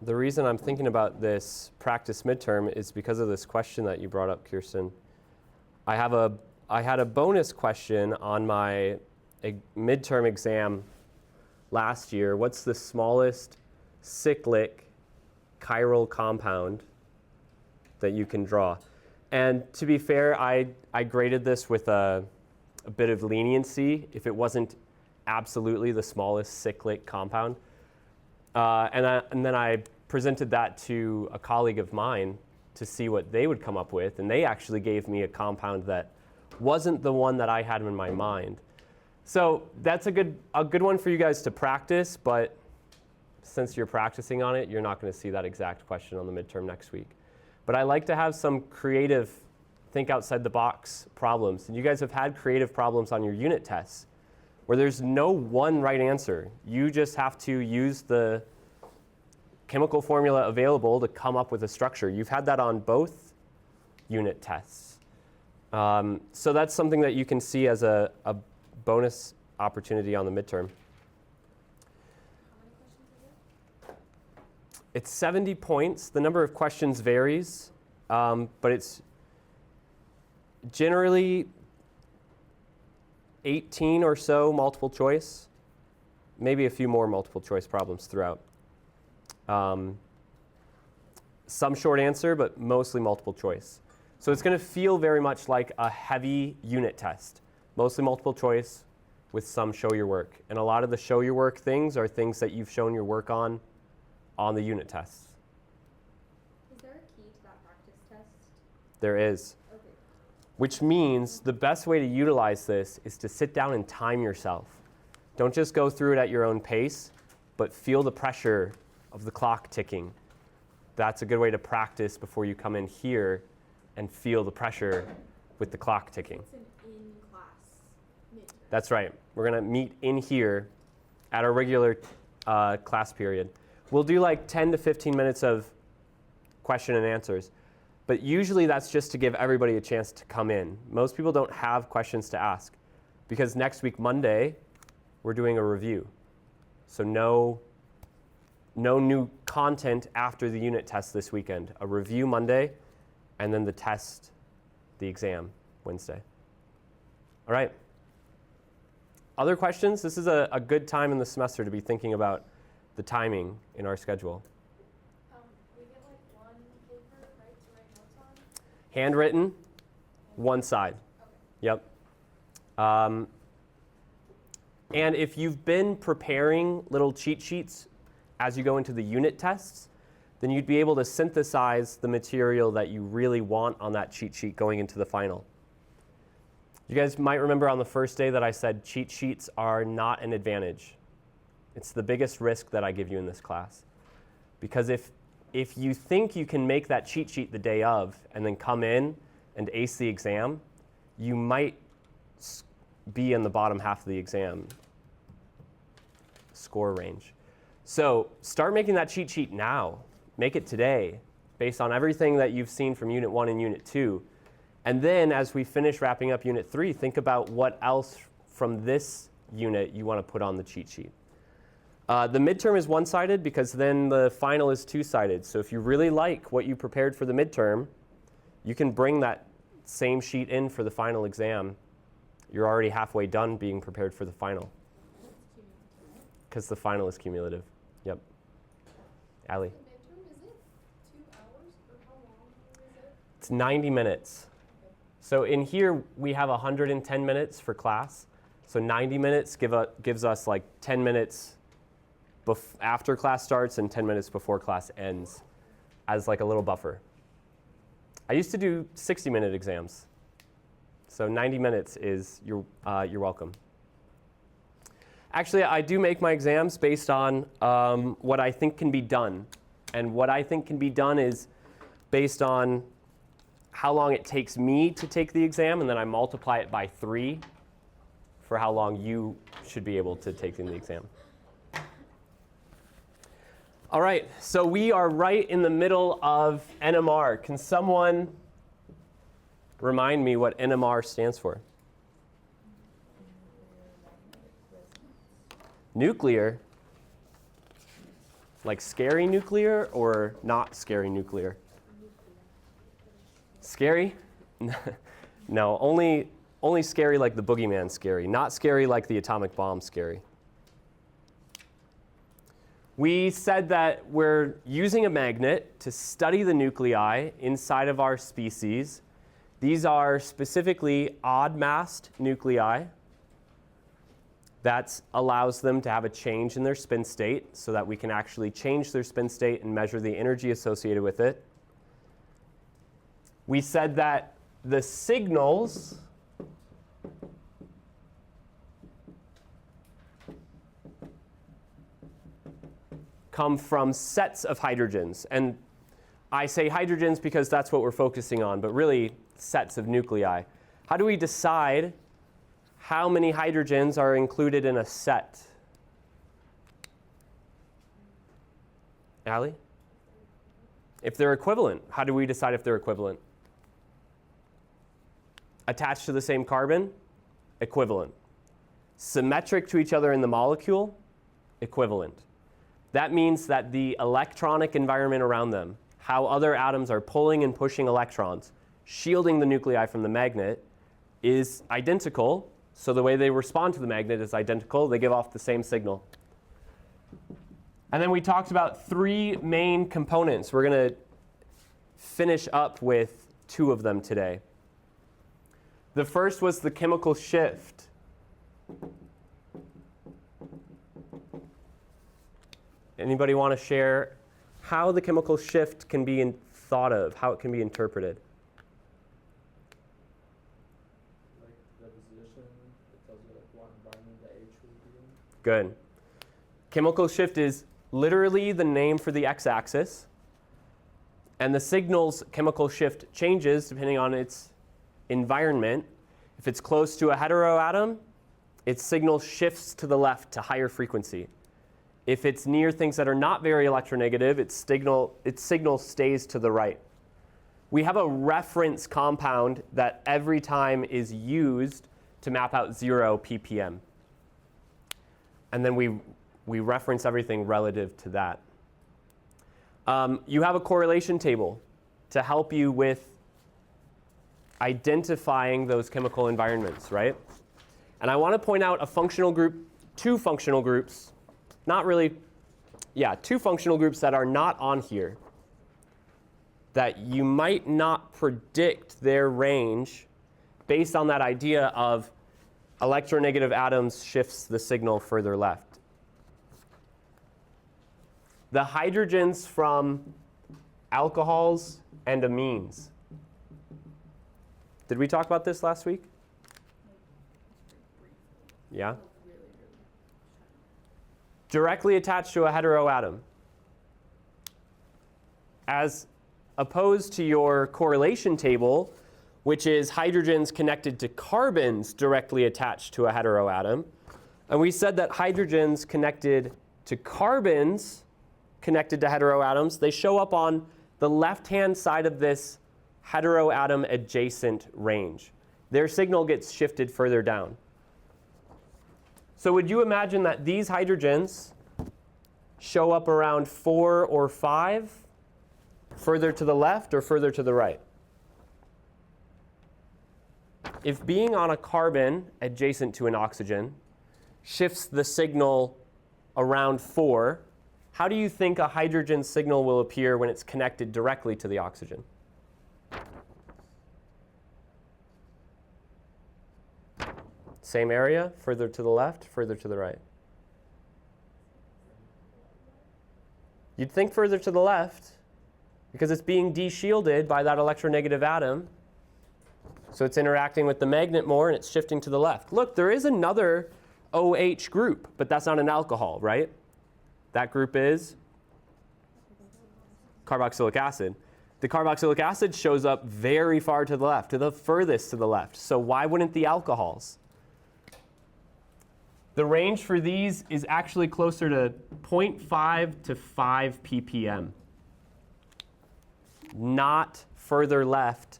The reason I'm thinking about this practice midterm is because of this question that you brought up, Kirsten. I had a bonus question on my midterm exam last year. What's the smallest cyclic chiral compound that you can draw? And to be fair, I graded this with a bit of leniency if it wasn't absolutely the smallest cyclic compound. And then I presented that to a colleague of mine to see what they would come up with, and they actually gave me a compound that wasn't the one that I had in my mind. So that's a good one for you guys to practice, but since you're practicing on it, you're not going to see that exact question on the midterm next week. But I like to have some creative, think outside the box problems. And you guys have had creative problems on your unit tests where there's no one right answer. You just have to use the chemical formula available to come up with a structure. You've had that on both unit tests. So that's something that you can see as a bonus opportunity on the midterm. How many questions is it? It's 70 points. The number of questions varies, but it's generally 18 or so multiple choice, maybe a few more multiple choice problems throughout. Some short answer, but mostly multiple choice. So it's going to feel very much like a heavy unit test, mostly multiple choice with some show your work. And a lot of the show your work things are things that you've shown your work on the unit tests. Is there a key to that practice test? There is. Okay. Which means the best way to utilize this is to sit down and time yourself. Don't just go through it at your own pace, but feel the pressure of the clock ticking. That's a good way to practice before you come in here and feel the pressure with the clock ticking. It's an in-class midterm. That's right. We're going to meet in here at our regular class period. We'll do like 10 to 15 minutes of question and answers. But usually that's just to give everybody a chance to come in. Most people don't have questions to ask because next week, Monday, we're doing a review. So no new content after the unit test this weekend. A review Monday, and then the test, the exam, Wednesday. All right. Other questions? This is a good time in the semester to be thinking about the timing in our schedule. We get like one paper, right, to write notes on? Handwritten, one side. Okay. Yep. And if you've been preparing little cheat sheets as you go into the unit tests, then you'd be able to synthesize the material that you really want on that cheat sheet going into the final. You guys might remember on the first day that I said cheat sheets are not an advantage. It's the biggest risk that I give you in this class. Because if you think you can make that cheat sheet the day of and then come in and ace the exam, you might be in the bottom half of the exam score range. So start making that cheat sheet now. Make it today based on everything that you've seen from Unit 1 and Unit 2. And then as we finish wrapping up Unit 3, think about what else from this unit you want to put on the cheat sheet. The midterm is one-sided because then the final is two-sided. So if you really like what you prepared for the midterm, you can bring that same sheet in for the final exam. You're already halfway done being prepared for the final. Because the final is cumulative. Yep. Allie. The midterm, is it 2 hours or how long is it? It's 90 minutes. Okay. So in here, we have 110 minutes for class. So 90 minutes gives us like 10 minutes after class starts and 10 minutes before class ends as like a little buffer. I used to do 60-minute exams. So 90 minutes is you're welcome. Actually, I do make my exams based on what I think can be done. And what I think can be done is based on how long it takes me to take the exam, and then I multiply it by 3 for how long you should be able to take in the exam. All right, so we are right in the middle of NMR. Can someone remind me what NMR stands for? Nuclear. Like scary nuclear or not scary nuclear? Scary? No, only scary like the boogeyman scary, not scary like the atomic bomb scary. We said that we're using a magnet to study the nuclei inside of our species. These are specifically odd-massed nuclei. That allows them to have a change in their spin state so that we can actually change their spin state and measure the energy associated with it. We said that the signals come from sets of hydrogens. And I say hydrogens because that's what we're focusing on, but really sets of nuclei. How do we decide how many hydrogens are included in a set? Allie? If they're equivalent, how do we decide if they're equivalent? Attached to the same carbon? Equivalent. Symmetric to each other in the molecule? Equivalent. That means that the electronic environment around them, how other atoms are pulling and pushing electrons, shielding the nuclei from the magnet, is identical. So the way they respond to the magnet is identical. They give off the same signal. And then we talked about three main components. We're going to finish up with two of them today. The first was the chemical shift. Anybody want to share how the chemical shift can be thought of, how it can be interpreted? Like the position, it tells you like what environment the H will be in. Good. Chemical shift is literally the name for the x-axis. And the signal's chemical shift changes depending on its environment. If it's close to a heteroatom, its signal shifts to the left to higher frequency. If it's near things that are not very electronegative, its signal stays to the right. We have a reference compound that every time is used to map out 0 ppm. And then we reference everything relative to that. You have a correlation table to help you with identifying those chemical environments, right? And I want to point out two functional groups, two functional groups that are not on here, that you might not predict their range based on that idea of electronegative atoms shifts the signal further left. The hydrogens from alcohols and amines. Did we talk about this last week? Yeah? Directly attached to a heteroatom. As opposed to your correlation table, which is hydrogens connected to carbons directly attached to a heteroatom. And we said that hydrogens connected to carbons connected to heteroatoms, they show up on the left-hand side of this heteroatom adjacent range. Their signal gets shifted further down. So would you imagine that these hydrogens show up around 4 or 5, further to the left or further to the right? If being on a carbon adjacent to an oxygen shifts the signal around 4, how do you think a hydrogen signal will appear when it's connected directly to the oxygen? Same area, further to the left, further to the right. You'd think further to the left because it's being de-shielded by that electronegative atom. So it's interacting with the magnet more and it's shifting to the left. Look, there is another OH group, but that's not an alcohol, right? That group is carboxylic acid. The carboxylic acid shows up very far to the left, to the furthest to the left. So why wouldn't the alcohols? The range for these is actually closer to 0.5 to 5 ppm. Not further left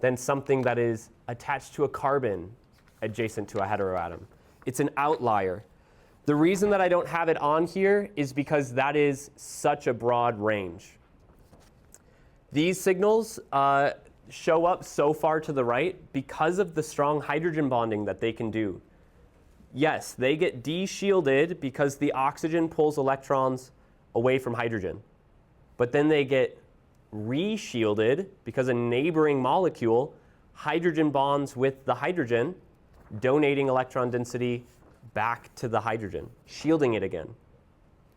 than something that is attached to a carbon adjacent to a heteroatom. It's an outlier. The reason that I don't have it on here is because that is such a broad range. These signals show up so far to the right because of the strong hydrogen bonding that they can do. Yes, they get de-shielded because the oxygen pulls electrons away from hydrogen. But then they get re-shielded because a neighboring molecule hydrogen bonds with the hydrogen, donating electron density back to the hydrogen, shielding it again.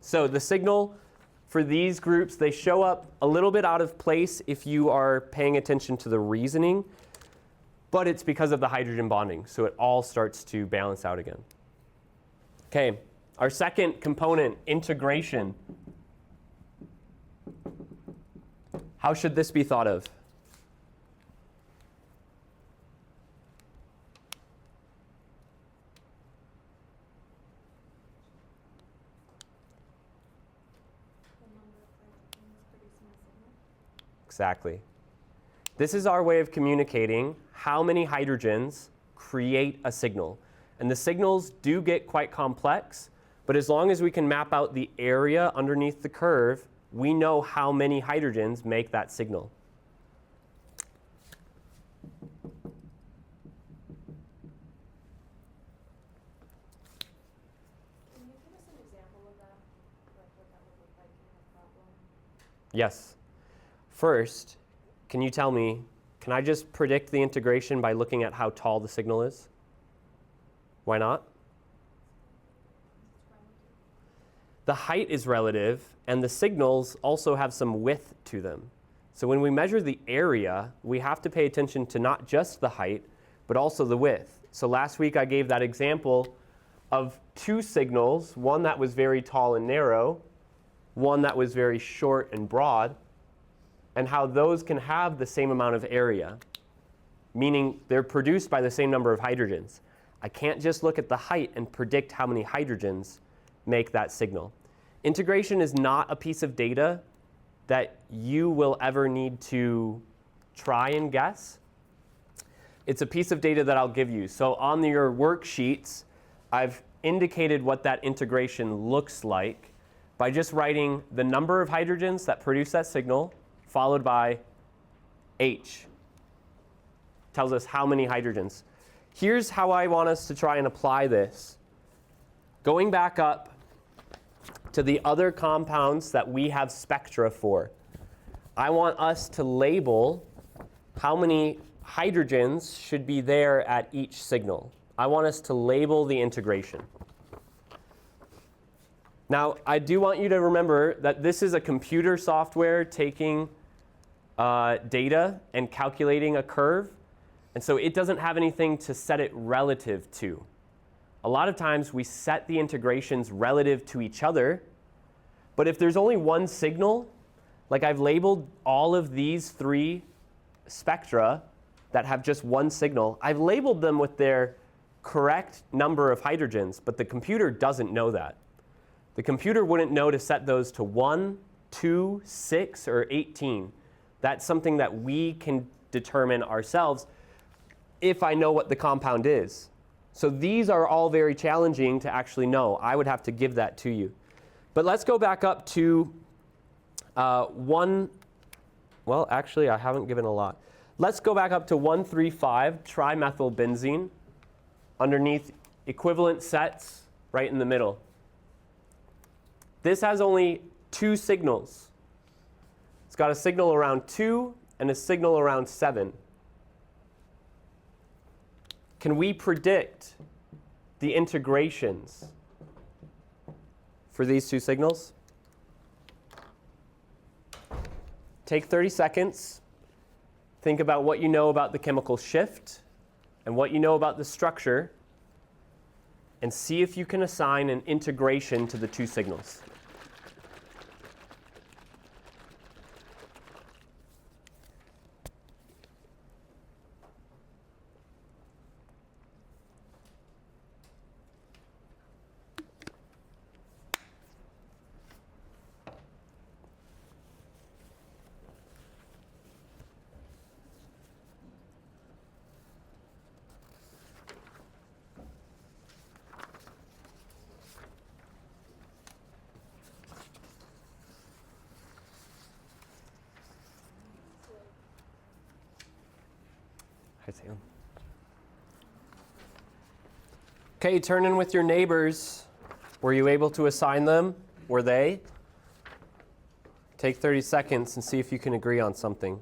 So the signal for these groups, they show up a little bit out of place if you are paying attention to the reasoning, but it's because of the hydrogen bonding, so it all starts to balance out again. Okay, our second component, integration. How should this be thought of? The number of hydrogens producing a signal. Exactly. This is our way of communicating how many hydrogens create a signal. And the signals do get quite complex, but as long as we can map out the area underneath the curve, we know how many hydrogens make that signal. Can you give us an example of that? Like what that would look like in a problem? Yes. First, can you tell me, can I just predict the integration by looking at how tall the signal is? Why not? It's relative. The height is relative, and the signals also have some width to them. So when we measure the area, we have to pay attention to not just the height, but also the width. So last week I gave that example of two signals, one that was very tall and narrow, one that was very short and broad, and how those can have the same amount of area, meaning they're produced by the same number of hydrogens. I can't just look at the height and predict how many hydrogens make that signal. Integration is not a piece of data that you will ever need to try and guess. It's a piece of data that I'll give you. So on your worksheets, I've indicated what that integration looks like by just writing the number of hydrogens that produce that signal, followed by H. Tells us how many hydrogens. Here's how I want us to try and apply this. Going back up to the other compounds that we have spectra for, I want us to label how many hydrogens should be there at each signal. I want us to label the integration. Now, I do want you to remember that this is a computer software taking data and calculating a curve. And so it doesn't have anything to set it relative to. A lot of times we set the integrations relative to each other. But if there's only one signal, like I've labeled all of these three spectra that have just one signal, I've labeled them with their correct number of hydrogens, but the computer doesn't know that. The computer wouldn't know to set those to 1, 2, 6, or 18. That's something that we can determine ourselves if I know what the compound is. So these are all very challenging to actually know. I would have to give that to you. But let's go back up to well, actually, I haven't given a lot. Let's go back up to 135, trimethylbenzene, underneath equivalent sets right in the middle. This has only two signals. It's got a signal around 2 and a signal around 7. Can we predict the integrations for these two signals? Take 30 seconds. Think about what you know about the chemical shift and what you know about the structure, and see if you can assign an integration to the two signals. Hi, Sam. Okay, turn in with your neighbors. Were you able to assign them? Were they? Take 30 seconds and see if you can agree on something.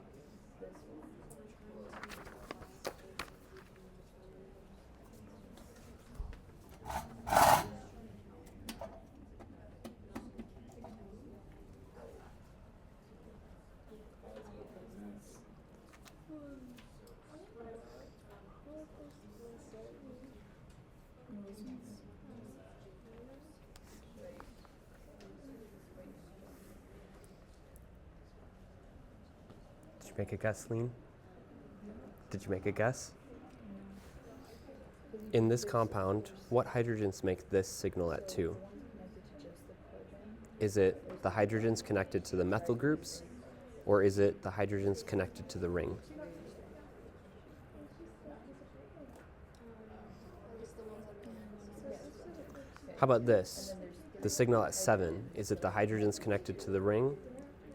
Did you make a guess, Lean? Did you make a guess? In this compound, what hydrogens make this signal at 2? Is it the hydrogens connected to the methyl groups, or is it the hydrogens connected to the ring? How about this? The signal at 7, is it the hydrogens connected to the ring,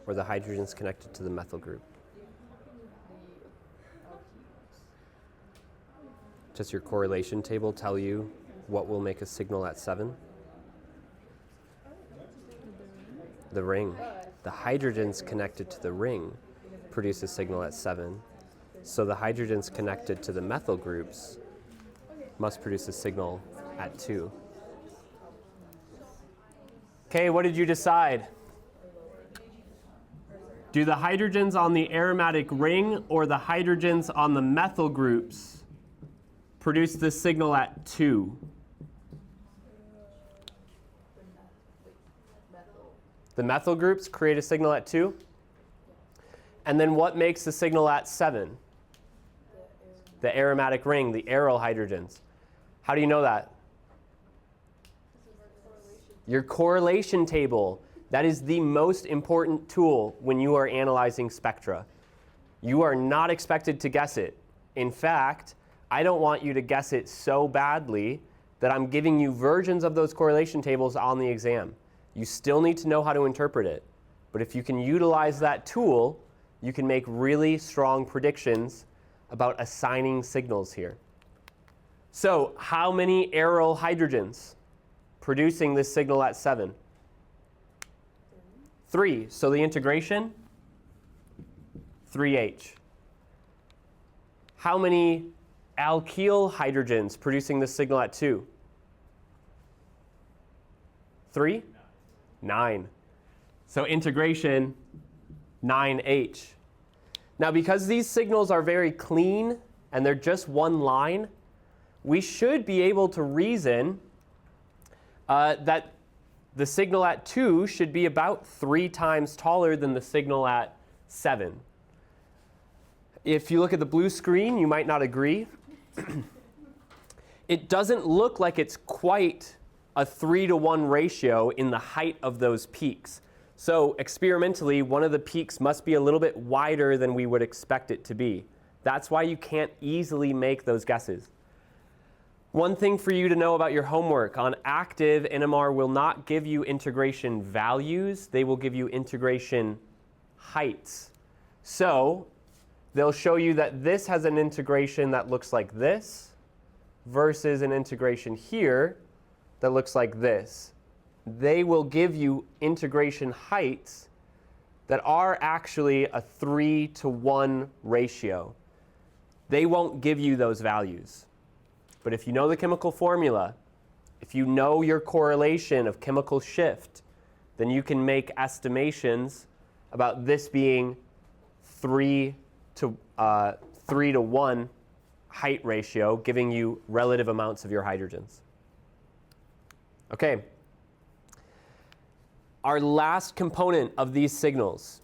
or the hydrogens connected to the methyl group? Does your correlation table tell you what will make a signal at 7? The ring. The hydrogens connected to the ring produce a signal at 7. So the hydrogens connected to the methyl groups must produce a signal at 2. Okay, what did you decide? Do the hydrogens on the aromatic ring or the hydrogens on the methyl groups produce this signal at 2? The methyl groups create a signal at 2. And then what makes the signal at 7? The aromatic ring, the aryl hydrogens. How do you know that? Your correlation table. That is the most important tool when you are analyzing spectra. You are not expected to guess it. In fact, I don't want you to guess it so badly that I'm giving you versions of those correlation tables on the exam. You still need to know how to interpret it. But if you can utilize that tool, you can make really strong predictions about assigning signals here. So, how many aryl hydrogens producing this signal at 7? 3. So the integration? 3H. How many alkyl hydrogens producing this signal at 2? 3? 9. So integration 9H. Now because these signals are very clean and they're just one line, we should be able to reason that the signal at 2 should be about 3 times taller than the signal at 7. If you look at the blue screen, you might not agree. It doesn't look like it's quite a 3-to-1 ratio in the height of those peaks. So experimentally, one of the peaks must be a little bit wider than we would expect it to be. That's why you can't easily make those guesses. One thing for you to know about your homework, on active, NMR will not give you integration values, they will give you integration heights. So they'll show you that this has an integration that looks like this versus an integration here that looks like this. They will give you integration heights that are actually a 3-to-1 ratio. They won't give you those values. But if you know the chemical formula, if you know your correlation of chemical shift, then you can make estimations about this being 3-to-1 height ratio, giving you relative amounts of your hydrogens. Okay. Our last component of these signals,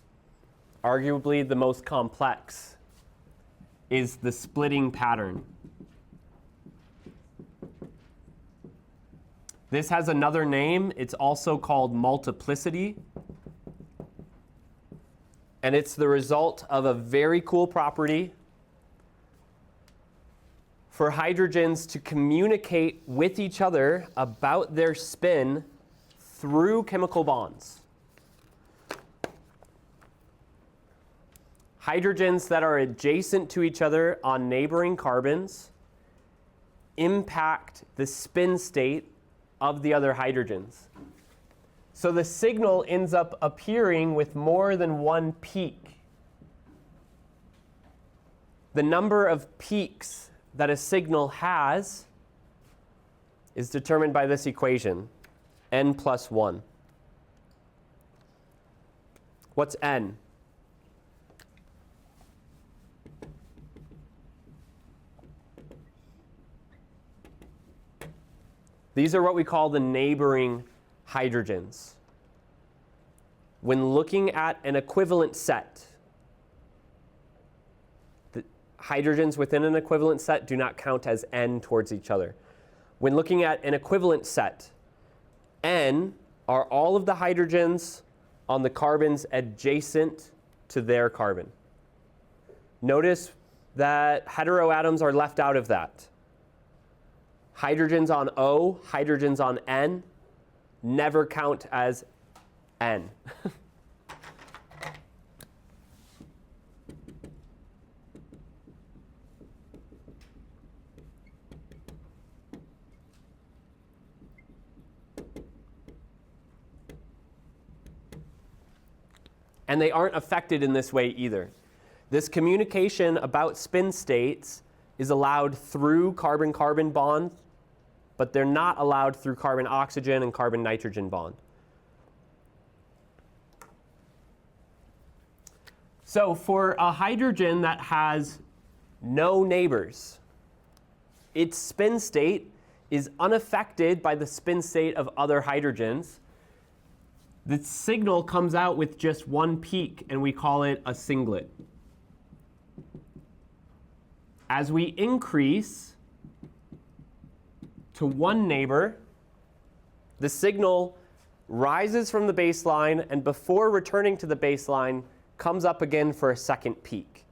arguably the most complex, is the splitting pattern. This has another name. It's also called multiplicity. And it's the result of a very cool property for hydrogens to communicate with each other about their spin through chemical bonds. Hydrogens that are adjacent to each other on neighboring carbons impact the spin state of the other hydrogens. So the signal ends up appearing with more than one peak. The number of peaks that a signal has is determined by this equation, n plus 1. What's n? These are what we call the neighboring hydrogens. When looking at an equivalent set, the hydrogens within an equivalent set do not count as n towards each other. When looking at an equivalent set, n are all of the hydrogens on the carbons adjacent to their carbon. Notice that heteroatoms are left out of that. Hydrogens on O, hydrogens on N, never count as N. And they aren't affected in this way either. This communication about spin states is allowed through carbon-carbon bond, but they're not allowed through carbon-oxygen and carbon-nitrogen bond. So for a hydrogen that has no neighbors, its spin state is unaffected by the spin state of other hydrogens. The signal comes out with just one peak, and we call it a singlet. As we increase to one neighbor, the signal rises from the baseline, and before returning to the baseline, comes up again for a second peak.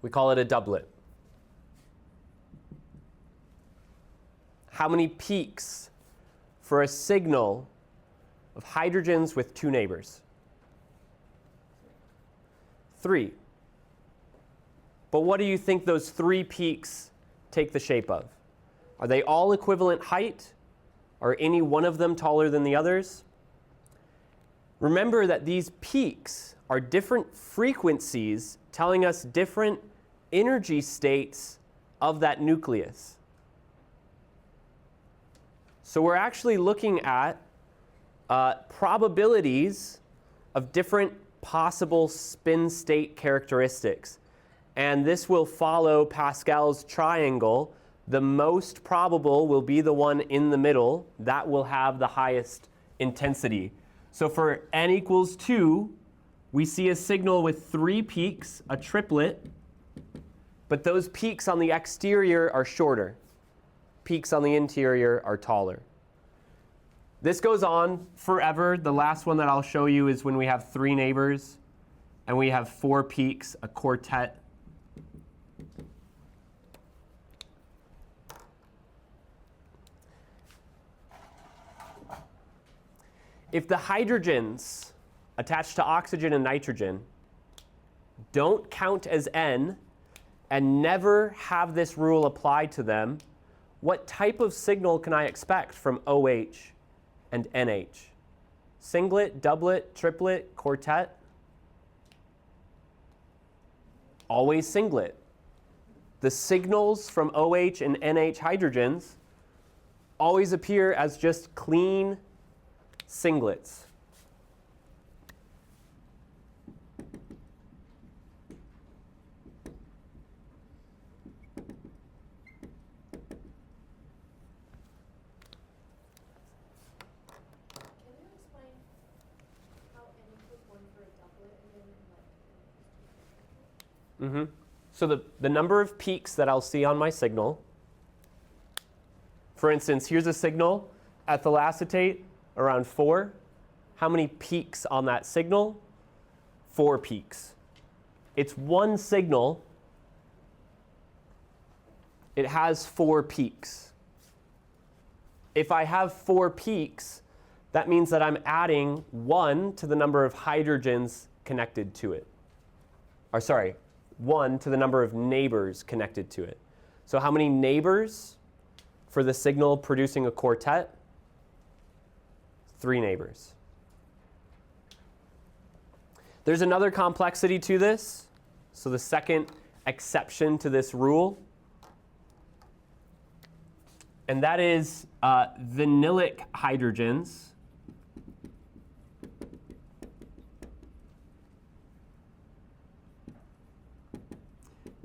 We call it a doublet. How many peaks for a signal of hydrogens with two neighbors? 3. But what do you think those 3 peaks take the shape of? Are they all equivalent height? Are any one of them taller than the others? Remember that these peaks are different frequencies telling us different energy states of that nucleus. So we're actually looking at probabilities of different possible spin state characteristics. And this will follow Pascal's triangle. The most probable will be the one in the middle. That will have the highest intensity. So for n equals 2, we see a signal with 3 peaks, a triplet, but those peaks on the exterior are shorter. Peaks on the interior are taller. This goes on forever. The last one that I'll show you is when we have 3 neighbors and we have 4 peaks, a quartet. If the hydrogens attached to oxygen and nitrogen don't count as N and never have this rule applied to them, what type of signal can I expect from OH and NH? Singlet, doublet, triplet, quartet? Always singlet. The signals from OH and NH hydrogens always appear as just clean singlets. Can you explain how n equals 1 for a doublet and then So the number of peaks that I'll see on my signal, for instance, here's a signal, ethyl acetate, around 4. How many peaks on that signal? 4 peaks. It's one signal. It has 4 peaks. If I have 4 peaks, that means that I'm adding 1 to the number of hydrogens connected to it. or sorry, 1 to the number of neighbors connected to it. So how many neighbors for the signal producing a quartet? 3 neighbors. There's another complexity to this. So the second exception to this rule, and that is vinylic hydrogens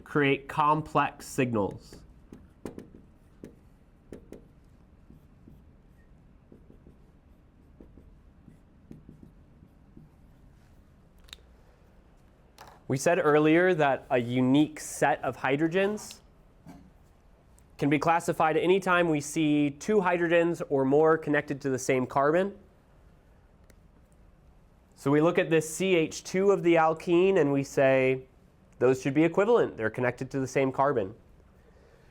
create complex signals. We said earlier that a unique set of hydrogens can be classified anytime we see 2 hydrogens or more connected to the same carbon. So we look at this CH2 of the alkene and we say those should be equivalent. They're connected to the same carbon.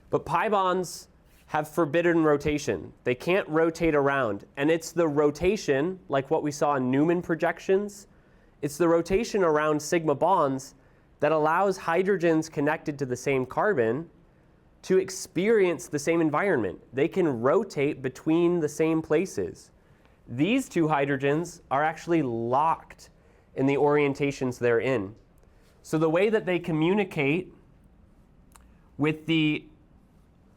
But pi bonds have forbidden rotation. They can't rotate around. And it's the rotation, like what we saw in Newman projections, it's the rotation around sigma bonds that allows hydrogens connected to the same carbon to experience the same environment. They can rotate between the same places. These 2 hydrogens are actually locked in the orientations they're in. So the way that they communicate with the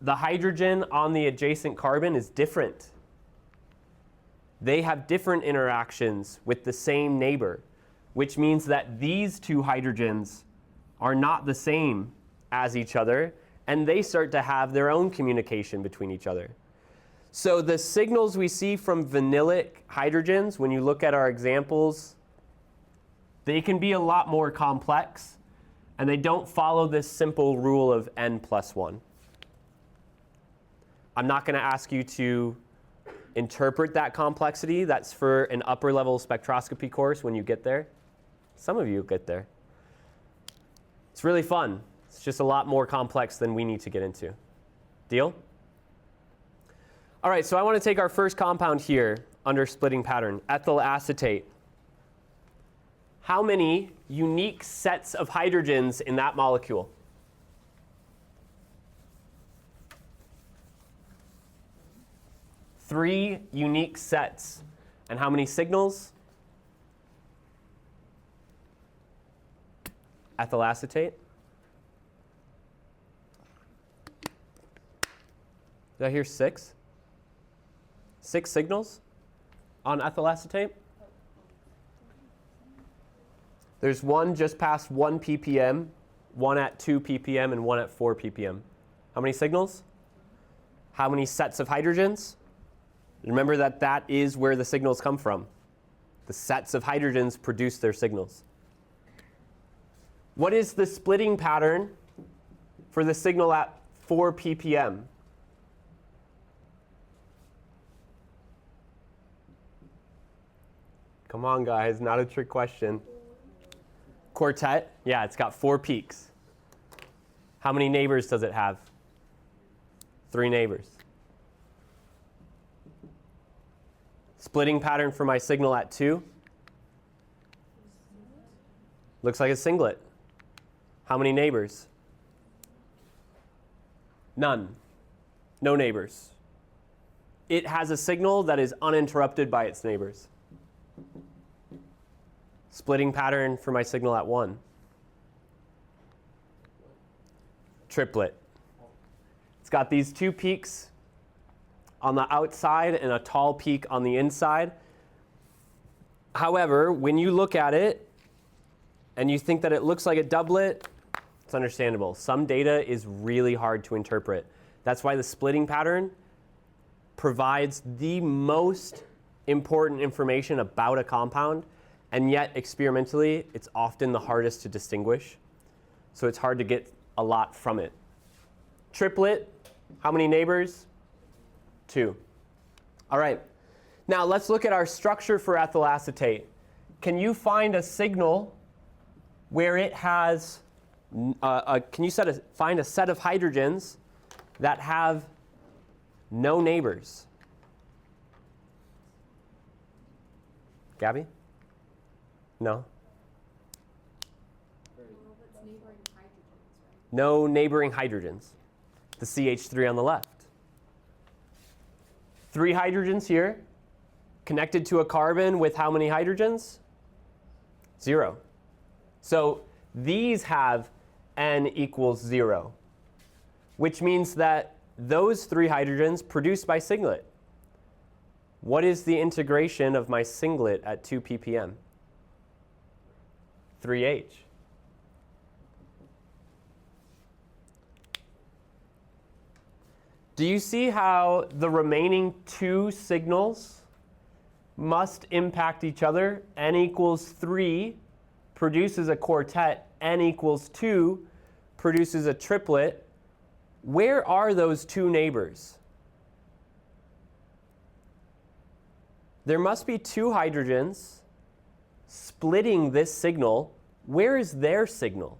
hydrogen on the adjacent carbon is different. They have different interactions with the same neighbor, which means that these 2 hydrogens are not the same as each other, and they start to have their own communication between each other. So the signals we see from vinylic hydrogens, when you look at our examples, they can be a lot more complex, and they don't follow this simple rule of n+1. I'm not going to ask you to interpret that complexity. That's for an upper level spectroscopy course when you get there. Some of you get there. It's really fun. It's just a lot more complex than we need to get into. Deal? All right, so I want to take our first compound here under splitting pattern, ethyl acetate. How many unique sets of hydrogens in that molecule? Three unique sets. And how many signals? Ethyl acetate. Did I hear 6? 6 signals on ethyl acetate? There's one just past 1 ppm, one at 2 ppm, and one at 4 ppm. How many signals? How many sets of hydrogens? Remember that that is where the signals come from. The sets of hydrogens produce their signals. What is the splitting pattern for the signal at 4 ppm? Come on, guys, not a trick question. Quartet, yeah, it's got 4 peaks. How many neighbors does it have? 3 neighbors. Splitting pattern for my signal at 2? Looks like a singlet. How many neighbors? None. No neighbors. It has a signal that is uninterrupted by its neighbors. Splitting pattern for my signal at 1. Triplet. It's got these 2 peaks on the outside and a tall peak on the inside. However, when you look at it and you think that it looks like a doublet, it's understandable. Some data is really hard to interpret. That's why the splitting pattern provides the most important information about a compound, and yet experimentally it's often the hardest to distinguish. So it's hard to get a lot from it. Triplet, how many neighbors? 2. All right, now let's look at our structure for ethyl acetate. Can you find a signal where it has, can you find a set of hydrogens that have no neighbors? Gabby? No? No neighboring hydrogens. The CH3 on the left. 3 hydrogens here, connected to a carbon with how many hydrogens? 0. So these have N equals 0, which means that those 3 hydrogens produced by singlet. What is the integration of my singlet at 2 ppm? 3H. Do you see how the remaining 2 signals must impact each other? N equals 3 produces a quartet. N equals 2 produces a triplet. Where are those 2 neighbors? There must be 2 hydrogens splitting this signal. Where is their signal?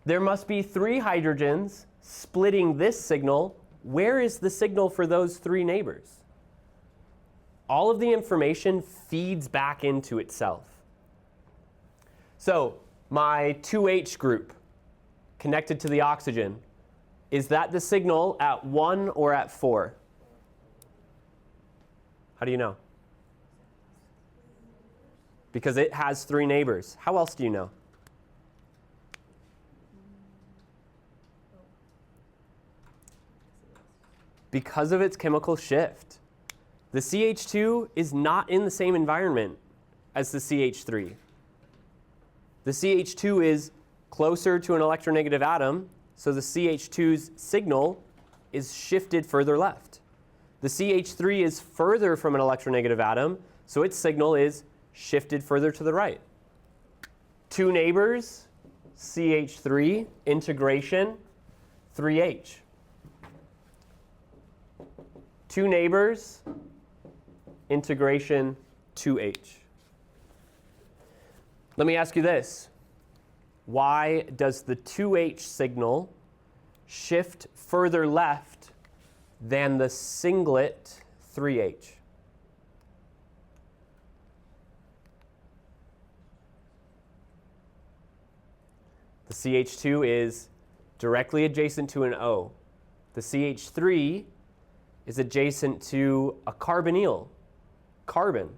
There must be 3 hydrogens splitting this signal. Where is the signal for those 3 neighbors? All of the information feeds back into itself. So my 2H group connected to the oxygen, is that the signal at 1 or at 4? How do you know? Because it has 3 neighbors. How else do you know? Because of its chemical shift. The CH2 is not in the same environment as the CH3. The CH2 is closer to an electronegative atom, so the CH2's signal is shifted further left. The CH3 is further from an electronegative atom, so its signal is shifted further to the right. 2 neighbors, CH3, integration, 3H. 2 neighbors, integration, 2H. Let me ask you this. Why does the 2H signal shift further left than the singlet 3H? The CH2 is directly adjacent to an O. The CH3 is adjacent to a carbonyl, carbon.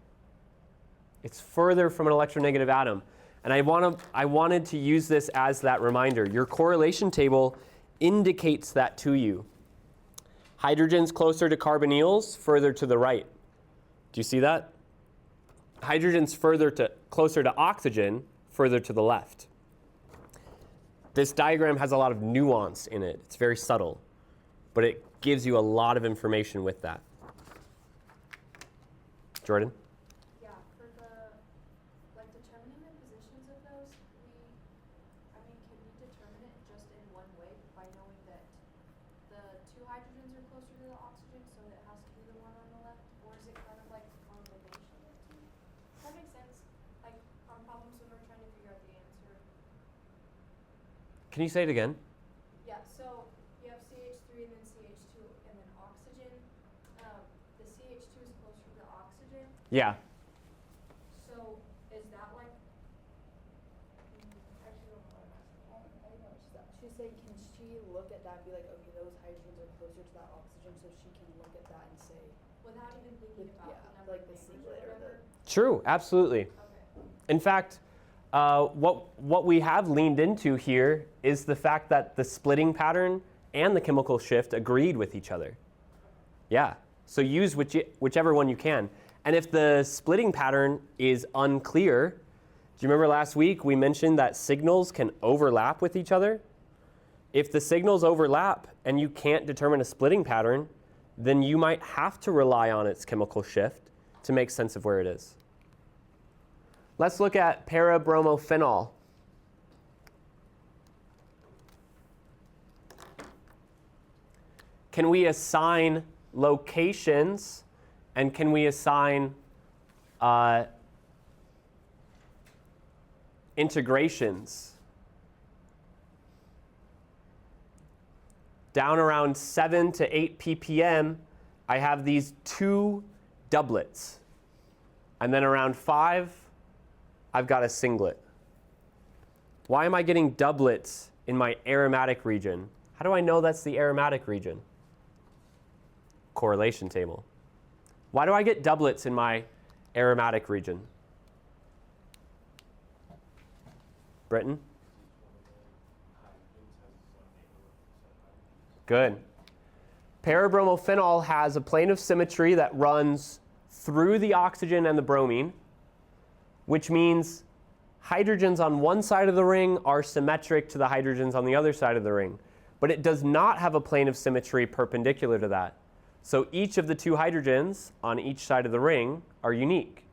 It's further from an electronegative atom. And I wanted to use this as that reminder. Your correlation table indicates that to you. Hydrogens closer to carbonyls, further to the right. Do you see that? Hydrogens closer to oxygen, further to the left. This diagram has a lot of nuance in it. It's very subtle, but it gives you a lot of information with that. Jordan? Yeah, for determining the positions of those, can we determine it just in one way by knowing that the 2 hydrogens are closer to the oxygen, so it has to be the one on the left? Or is it kind of like a combination of 2? Does that make sense? Like on problems when we're trying to figure out the answer. Can you say it again? Yeah, so you have CH3 and then CH2 and then oxygen. The CH2 is closer to the oxygen. Yeah. So is that like? Actually, don't know what I'm asking. I know she's that. She's saying, can she look at that and be like, okay, those hydrogens are closer to that oxygen, so she can look at that and say, Without even thinking about the number like of the neighbors singlet or whatever? True, absolutely. Okay. In fact, what we have leaned into here is the fact that the splitting pattern and the chemical shift agreed with each other. Yeah, so use whichever one you can. And if the splitting pattern is unclear, do you remember last week we mentioned that signals can overlap with each other? If the signals overlap and you can't determine a splitting pattern, then you might have to rely on its chemical shift to make sense of where it is. Let's look at parabromophenol. Can we assign locations and can we assign integrations? Down around 7 to 8 ppm, I have these 2 doublets. And then around 5, I've got a singlet. Why am I getting doublets in my aromatic region? How do I know that's the aromatic region? Correlation table. Why do I get doublets in my aromatic region? Britton? Good. Parabromophenol has a plane of symmetry that runs through the oxygen and the bromine, which means hydrogens on one side of the ring are symmetric to the hydrogens on the other side of the ring. But it does not have a plane of symmetry perpendicular to that. So each of the two hydrogens on each side of the ring are unique.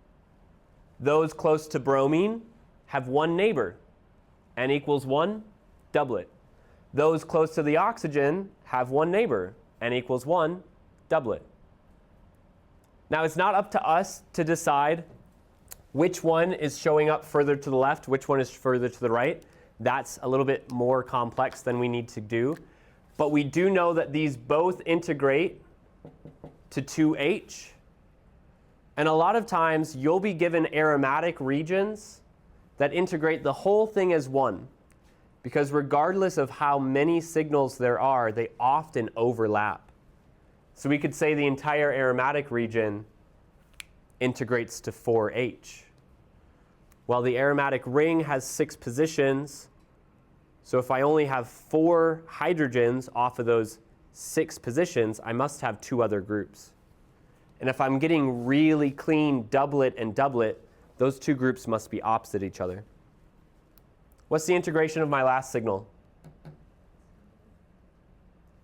Those close to bromine have one neighbor, N equals 1, doublet. Those close to the oxygen have one neighbor, N equals 1, doublet. Now it's not up to us to decide which one is showing up further to the left, which one is further to the right. That's a little bit more complex than we need to do. But we do know that these both integrate to 2H. And a lot of times you'll be given aromatic regions that integrate the whole thing as one. Because regardless of how many signals there are, they often overlap. So we could say the entire aromatic region integrates to 4H. Well, the aromatic ring has 6 positions. So if I only have 4 hydrogens off of those 6 positions, I must have 2 other groups. And if I'm getting really clean doublet and doublet, those 2 groups must be opposite each other. What's the integration of my last signal?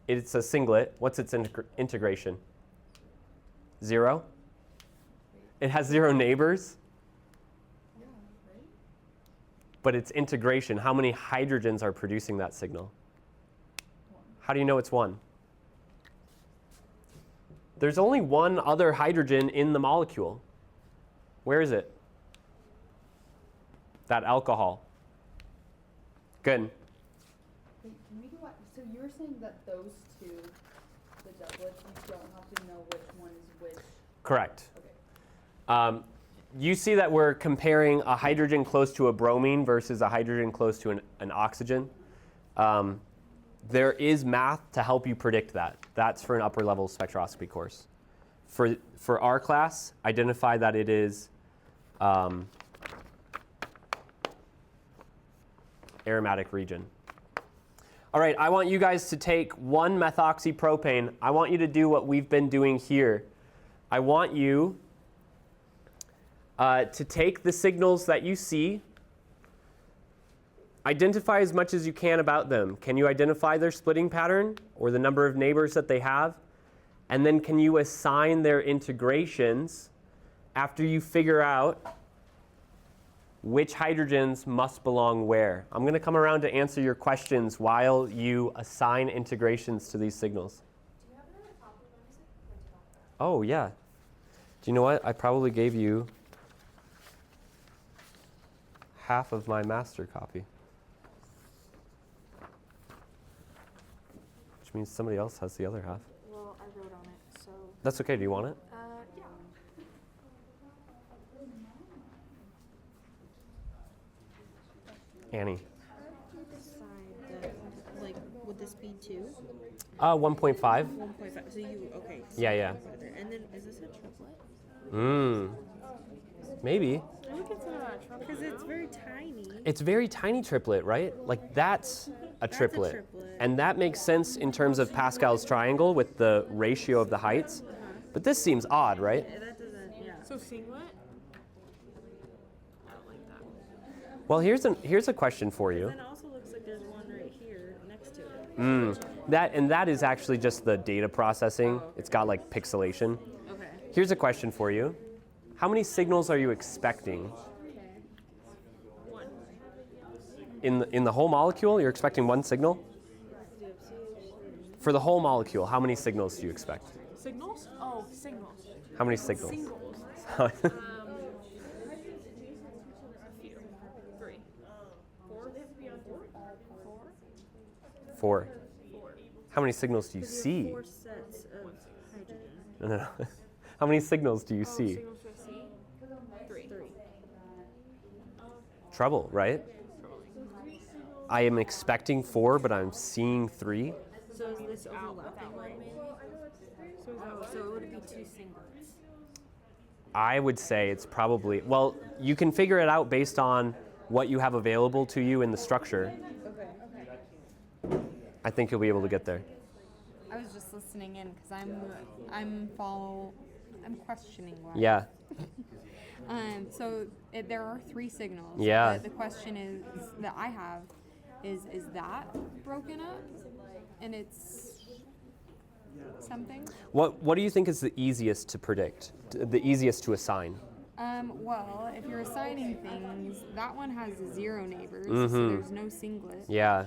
It's a singlet. What's its integration? 0? It has 0 neighbors. Yeah, right? But its integration, how many hydrogens are producing that signal? 1. How do you know it's 1? There's only one other hydrogen in the molecule. Where is it? That alcohol. Good. Wait, can we go back? So you were saying that those two, the doublets, you don't have to know which one is which. Correct. Okay. You see that we're comparing a hydrogen close to a bromine versus a hydrogen close to an oxygen. There is math to help you predict that. That's for an upper level spectroscopy course. For our class, identify that it is aromatic region. All right, I want you guys to take 1 methoxypropane. I want you to do what we've been doing here. I want you to take the signals that you see, identify as much as you can about them. Can you identify their splitting pattern or the number of neighbors that they have? And then can you assign their integrations after you figure out which hydrogens must belong where? I'm going to come around to answer your questions while you assign integrations to these signals. Do you have another copy of music? Oh, yeah. Do you know what? I probably gave you half of my master copy. Which means somebody else has the other half. Well, I wrote on it, so. That's okay. Do you want it? Yeah. Annie. Like, would this be 2? 1.5. 1.5. So you, okay. So Yeah, yeah. And then, is this a triplet? Maybe. I would consider that a triplet. Because it's very tiny. It's very tiny triplet, right? Like that's a triplet. triplet. And that makes sense in terms of Pascal's triangle with the ratio of the heights. But this seems odd, right? Yeah, that doesn't, yeah. So singlet? I don't like that. Well, here's a question for you. Then it also looks like there's one right here next to it. That is actually just the data processing. It's got like pixelation. Okay. Here's a question for you. How many signals are you expecting? One. In the whole molecule, you're expecting 1 signal? For the whole molecule, how many signals do you expect? Signals? Oh, signals. How many signals? Singles. A few. 3. 4? 4? 4. How many signals do you Because see? 4 sets of hydrogen. No. How many signals do you Oh, see? signals to see? 3. 3. Trouble, right? I am expecting 4, but I'm seeing 3. So is this overlapping one maybe? So it would be 2 singlets. I would say it's probably, well, you can figure it out based on what you have available to you in the structure. Okay. I think you'll be able to get there. I was just listening in because I'm questioning why. Yeah. So there are 3 signals. Yeah. But the question is that I have is that broken up, and it's something? What do you think is the easiest to predict? The easiest to assign? Well, if you're assigning things, that one has 0 neighbors, so Mhm. there's no singlet. Yeah.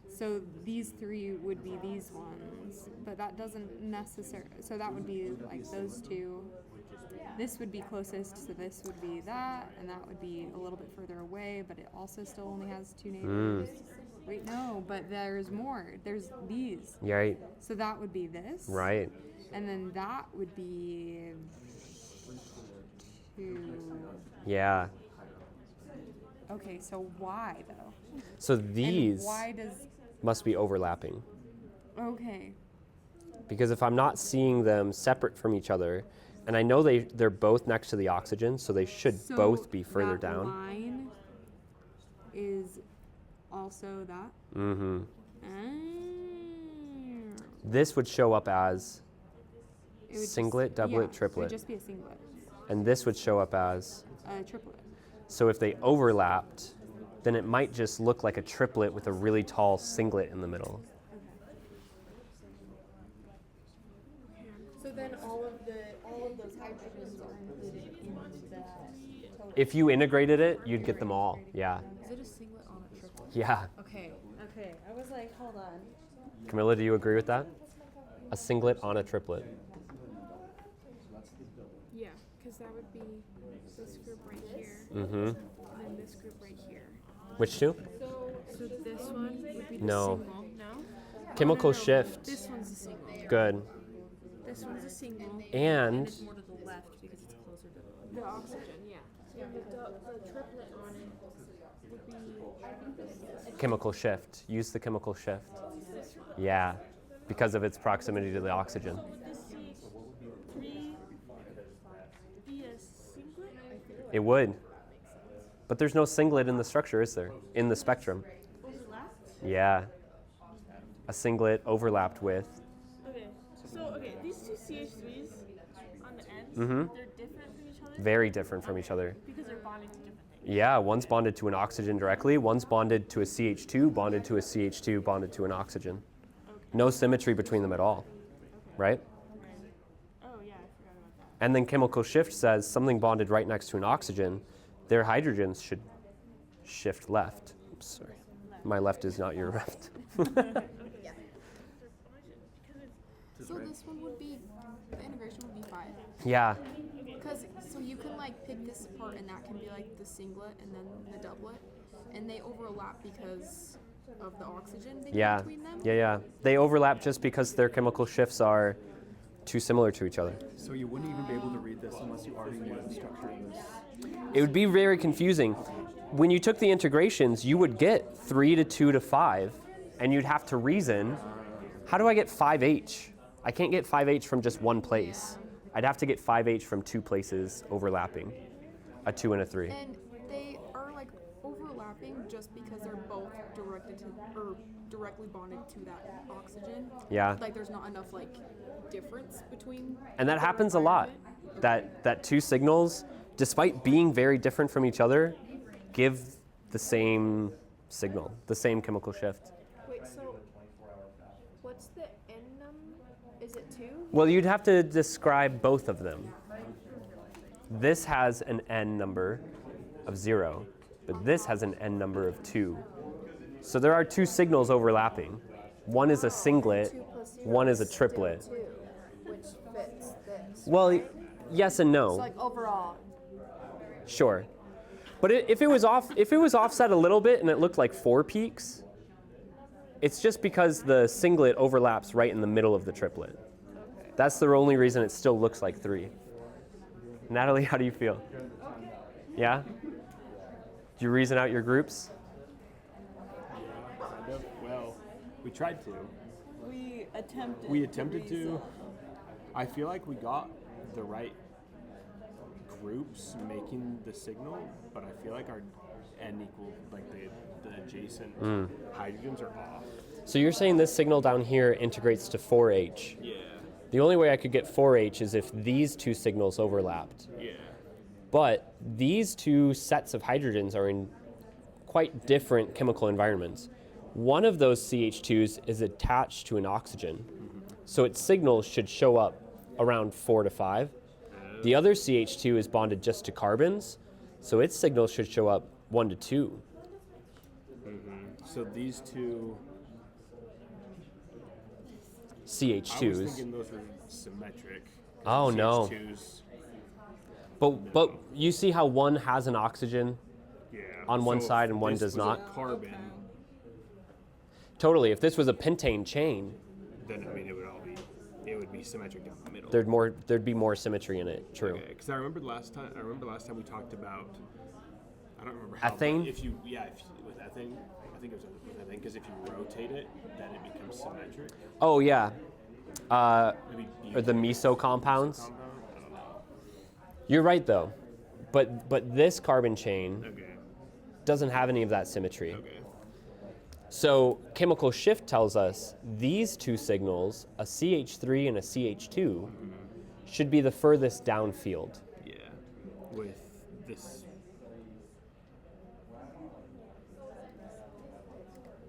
So these 3 would be these ones, but that doesn't necessarily. So that would be like those 2. This would be closest, so this would be that, and that would be a little bit further away, but it also still only has 2 neighbors. Wait, no, but there's more. There's these. Yeah, right. So that would be this. Right. And then that would be 2. Yeah. Okay, so why though? So And these why does? must be overlapping. Okay. Because if I'm not seeing them separate from each other, and I know they're both next to the oxygen, so they should So both be further that down. line is also that. Mm-hmm. Ah. This would show up as It would singlet, just, doublet, yeah, It triplet. would just be a singlet, And this would show up as, triplet. so if they overlapped, then it might just look like a triplet with a really tall singlet in the middle. So then all of those hydrogens are included in that total. If you integrated it, you'd get them all. Yeah. Is it a singlet on a triplet? Yeah. Okay. Okay. I was like, hold on. Camilla, do you agree with that? A singlet on a triplet. Yeah, because that would be this group right here, Mm-hmm. and then this group right here. Which two? So this one would be the No. single. No? Chemical No. shift. This one's a single. Good. This one's a single. And It's more to the left because it's closer to the. The oxygen, yeah. So the triplet on it would be chemical shift. Use the chemical shift. Yeah. Because of its proximity to the oxygen. would this CH3 be a singlet? It would. But there's no singlet in the structure, is there? In the spectrum. Overlapped? Yeah. A singlet overlapped with. Okay, these two CH3s on the ends, Mhm. they're different from each other? Very different from each other. Because they're bonding to different things. Yeah, one's bonded to an oxygen directly, one's bonded to a CH2, bonded to a CH2, bonded to an oxygen. No symmetry between them at all, right? Oh yeah, I forgot about that. And then chemical shift says something bonded right next to an oxygen, their hydrogens should shift left. Oops, sorry. My left is not your left. So this one would be, the integration would be 5. Yeah, Because, so you can like pick this apart and that can be like the singlet and then the doublet. And they overlap because of the oxygen being yeah, between them. yeah. They overlap just because their chemical shifts are too similar to each other. So you wouldn't even be able to read this unless you already knew the structure of this. It would be very confusing. When you took the integrations, you would get 3 to 2 to 5, and you'd have to reason, how do I get 5H? I can't get 5H from just one place. I'd have to get 5H from 2 places overlapping, a 2 and a 3. And they are like overlapping just because they're both directly bonded to that oxygen. Yeah. Like there's not enough like difference between. And that their happens a lot. environment. That 2 signals, despite being very different from each other, give the same signal, the same chemical shift. Wait, so what's the N number? Is it 2? Well, you'd have to describe both of them. This has an N number of 0, but this has an N number of 2. So there are 2 signals overlapping. One is a singlet, 2 plus 0 one is a still triplet. 2, which fits this. Well, yes and So no. like overall, Sure. But if it was offset a little bit and it looked like 4 peaks, it's just because the singlet overlaps right in the middle of the triplet. That's the only reason it still looks like 3. Natalie, how do you feel? Yeah? Do you reason out your groups? We tried to. We attempted. We attempted to. reason. I feel like we got the right groups making the signal, but I feel like our N equal, like the adjacent hydrogens are off. So you're saying this signal down here integrates to 4H. Yeah. The only way I could get 4H is if these two signals overlapped. Yeah. But these two sets of hydrogens are in quite different chemical environments. One of those CH2s is attached to an oxygen, so its signal should show up around 4 to 5. The other CH2 is bonded just to carbons, so its signal should show up 1 to 2. So these two, CH2s. I was thinking those were symmetric. Oh, no. CH2s, But you see how one has an oxygen yeah. on one So side if and one this does was a not? Carbon, Totally. If this was a pentane chain, then I mean it would be symmetric down the middle. there'd be more symmetry in it. True. Okay, because I remember last time we talked about, I don't remember how. Ethane? But if you with ethane, I think it was with ethane because if you rotate it, then it becomes symmetric. Oh yeah. Maybe Or the meso compounds. compound. I don't know. You're right though, but this carbon chain Okay. doesn't have any of that symmetry. Okay. So chemical shift tells us these two signals, a CH3 and a CH2, should be the furthest downfield. Yeah. With this.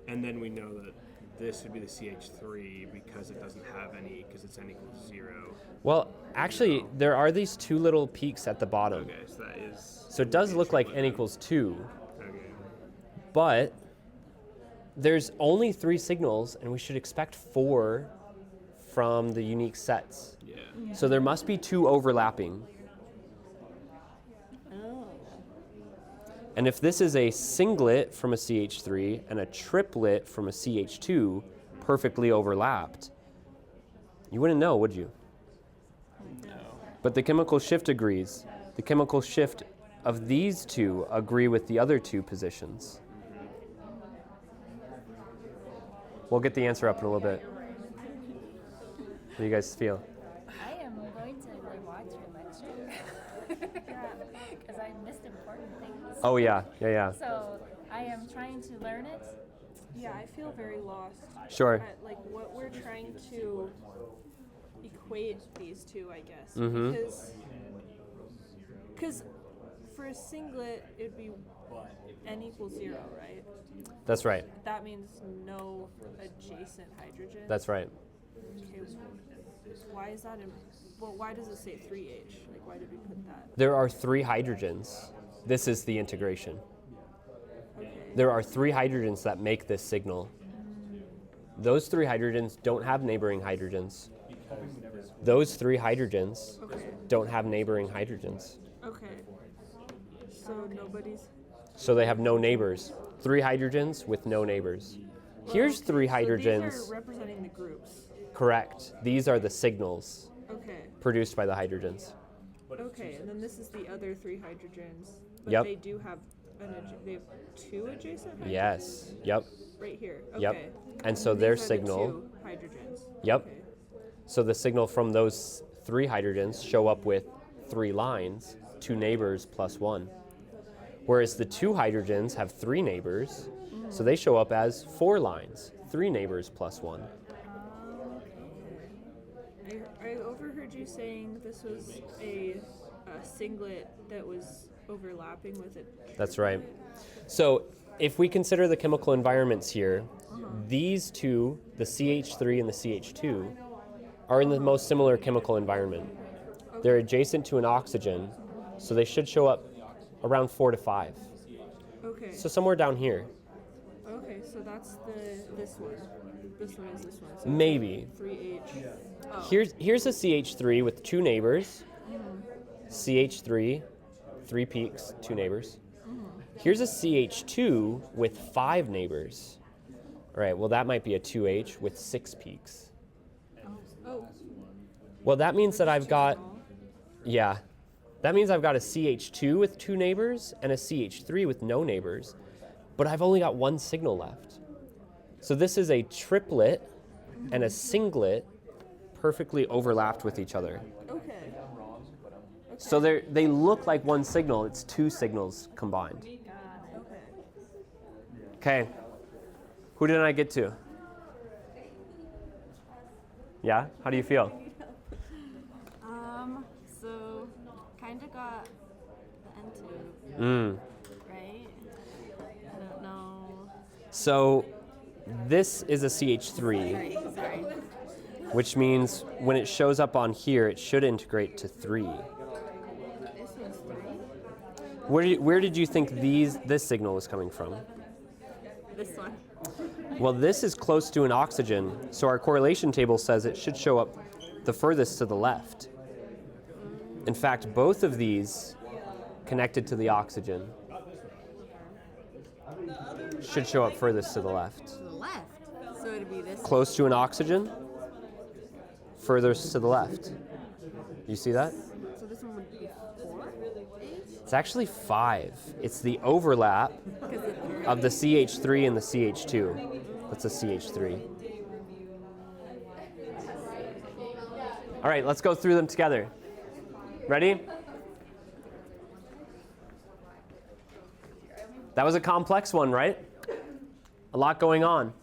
And then we know that this would be the CH3 because it doesn't have any, because it's N equals 0. Well, actually, there are these two little peaks at the bottom. Okay, so that is. So it does look like triplet N equals 2, then. Okay. but there's only 3 signals, and we should expect 4 from the unique sets. Yeah. So there must be 2 overlapping. Oh. And if this is a singlet from a CH3 and a triplet from a CH2 perfectly overlapped, you wouldn't know, would you? No. But the chemical shift agrees. The chemical shift of these two agree with the other 2 positions. We'll get the answer up in a little bit. What do you guys feel? I am going to rewatch your lecture because I missed important things. Oh yeah. So I am trying to learn it. Yeah, I feel very lost. Sure. At, like what we're trying to equate these two, I guess. Mhm. Because for a singlet, it'd be N equals 0, right? That's right. That means no adjacent hydrogen. That's right. Okay, why is that well, why does it say 3H? Like, why did we put that? There are 3 hydrogens. This is the integration. Okay. There are 3 hydrogens that make this signal. Those 3 hydrogens don't have neighboring hydrogens. Those 3 hydrogens Okay. don't have neighboring hydrogens. Okay. So nobody's. So they have no neighbors. 3 hydrogens with no neighbors. Here's 3 So hydrogens. these are representing the groups. Correct. These are the signals Okay. produced by the hydrogens. Okay, and then this is the other 3 hydrogens. But Yep. they do have they have 2 adjacent hydrogens? Yes. Yep. Right here. Yep. Okay. And so These their are the signal. 2 hydrogens. Yep. Okay. So the signal from those 3 hydrogens show up with 3 lines, 2 neighbors plus 1. Whereas the 2 hydrogens have 3 neighbors, so they show up as 4 lines, 3 neighbors plus 1. I overheard you saying this was a singlet that was overlapping with it. That's right. So if we consider the chemical environments here, these 2, the CH3 and the CH2, are in the most similar chemical environment. They're adjacent to an oxygen, so they should show up around 4 to 5. Okay. So somewhere down here. Okay, so that's this one. This one is this one. So Maybe. 3H. Oh. Here's a CH3 with 2 neighbors. CH3, 3 peaks, 2 neighbors. Here's a CH2 with 5 neighbors. All right, well that might be a 2H with 6 peaks. Oh. Well, that means that I've got, yeah, that means I've got a CH2 with 2 neighbors and a CH3 with no neighbors, but I've only got 1 signal left. So this is a triplet and a singlet perfectly overlapped with each other. Okay. So they look like one signal. It's two signals combined. Okay. Who did I get to? Yeah? How do you feel? So kind of got the N tube, right? I don't know. So this is a CH3, Sorry. which means when it shows up on here, it should integrate to 3. This one's 3. Where did you think this signal was coming from? This one. Well, this is close to an oxygen, so our correlation table says it should show up the furthest to the left. In fact, both of these connected to the oxygen should show up furthest to the left. To the left. So it'd be this. Close to an oxygen, furthest to the left. You see that? So this one would be 4? It's actually 5. It's the overlap of the CH3 and the CH2. That's a CH3. All right, let's go through them together. Ready? That was a complex one, right? A lot going on.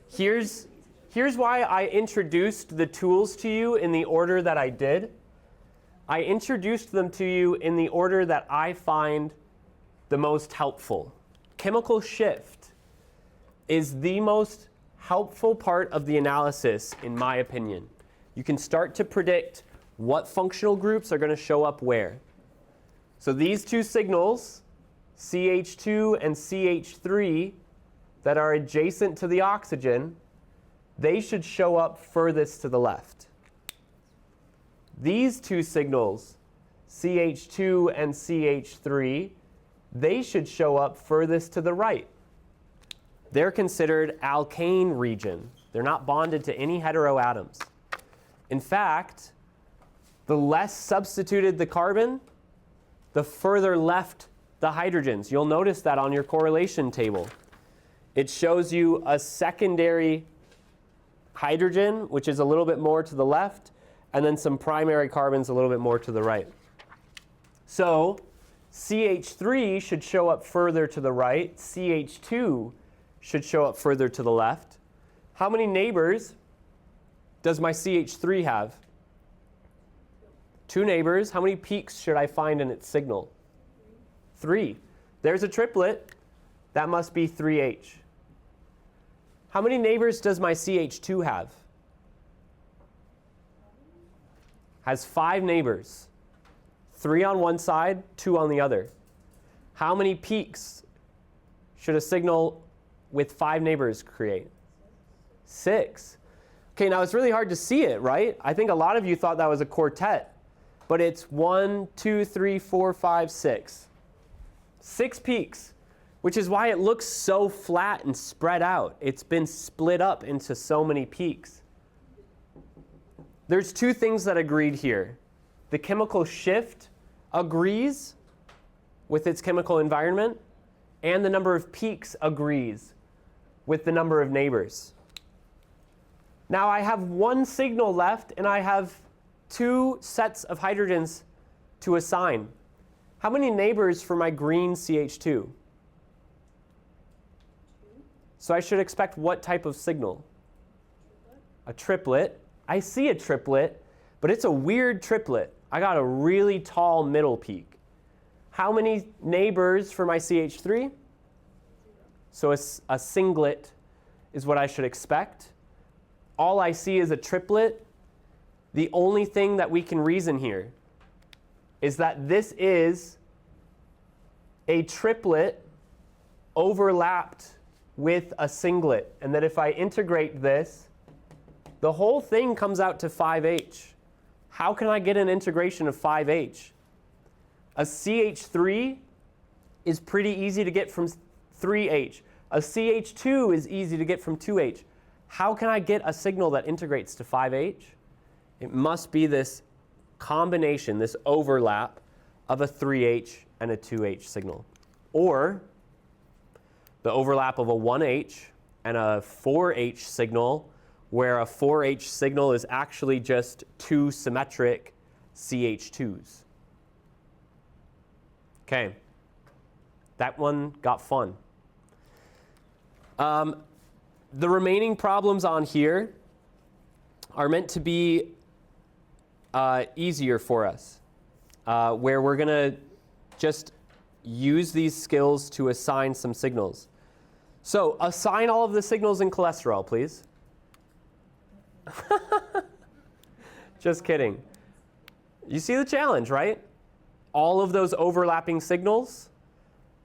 Here's why I introduced the tools to you in the order that I did. I introduced them to you in the order that I find the most helpful. Chemical shift is the most helpful part of the analysis, in my opinion. You can start to predict what functional groups are going to show up where. So these two signals, CH2 and CH3, that are adjacent to the oxygen, they should show up furthest to the left. These two signals, CH2 and CH3, they should show up furthest to the right. They're considered alkane region. They're not bonded to any heteroatoms. In fact, the less substituted the carbon, the further left the hydrogens. You'll notice that on your correlation table. It shows you a secondary hydrogen, which is a little bit more to the left, and then some primary carbons a little bit more to the right. So CH3 should show up further to the right. CH2 should show up further to the left. How many neighbors does my CH3 have? 2 neighbors. How many peaks should I find in its signal? 3. There's a triplet. That must be 3H. How many neighbors does my CH2 have? Has 5 neighbors. 3 on one side, 2 on the other. How many peaks should a signal with 5 neighbors create? 6. Okay, now it's really hard to see it, right? I think a lot of you thought that was a quartet. But it's 1, 2, 3, 4, 5, 6. 6 peaks, which is why it looks so flat and spread out. It's been split up into so many peaks. There's 2 things that agreed here. The chemical shift agrees with its chemical environment, and the number of peaks agrees with the number of neighbors. Now I have 1 signal left, and I have 2 sets of hydrogens to assign. How many neighbors for my green CH2? So I should expect what type of signal? A triplet. I see a triplet, but it's a weird triplet. I got a really tall middle peak. How many neighbors for my CH3? So a singlet is what I should expect. All I see is a triplet. The only thing that we can reason here is that this is a triplet overlapped with a singlet, and that if I integrate this, the whole thing comes out to 5H. How can I get an integration of 5H? A CH3 is pretty easy to get from 3H. A CH2 is easy to get from 2H. How can I get a signal that integrates to 5H? It must be this combination, this overlap of a 3H and a 2H signal. Or the overlap of a 1H and a 4H signal, where a 4H signal is actually just two symmetric CH2s. Okay, that one got fun. The remaining problems on here are meant to be easier for us, where we're going to just use these skills to assign some signals. So assign all of the signals in cholesterol, please. Just kidding. You see the challenge, right? All of those overlapping signals.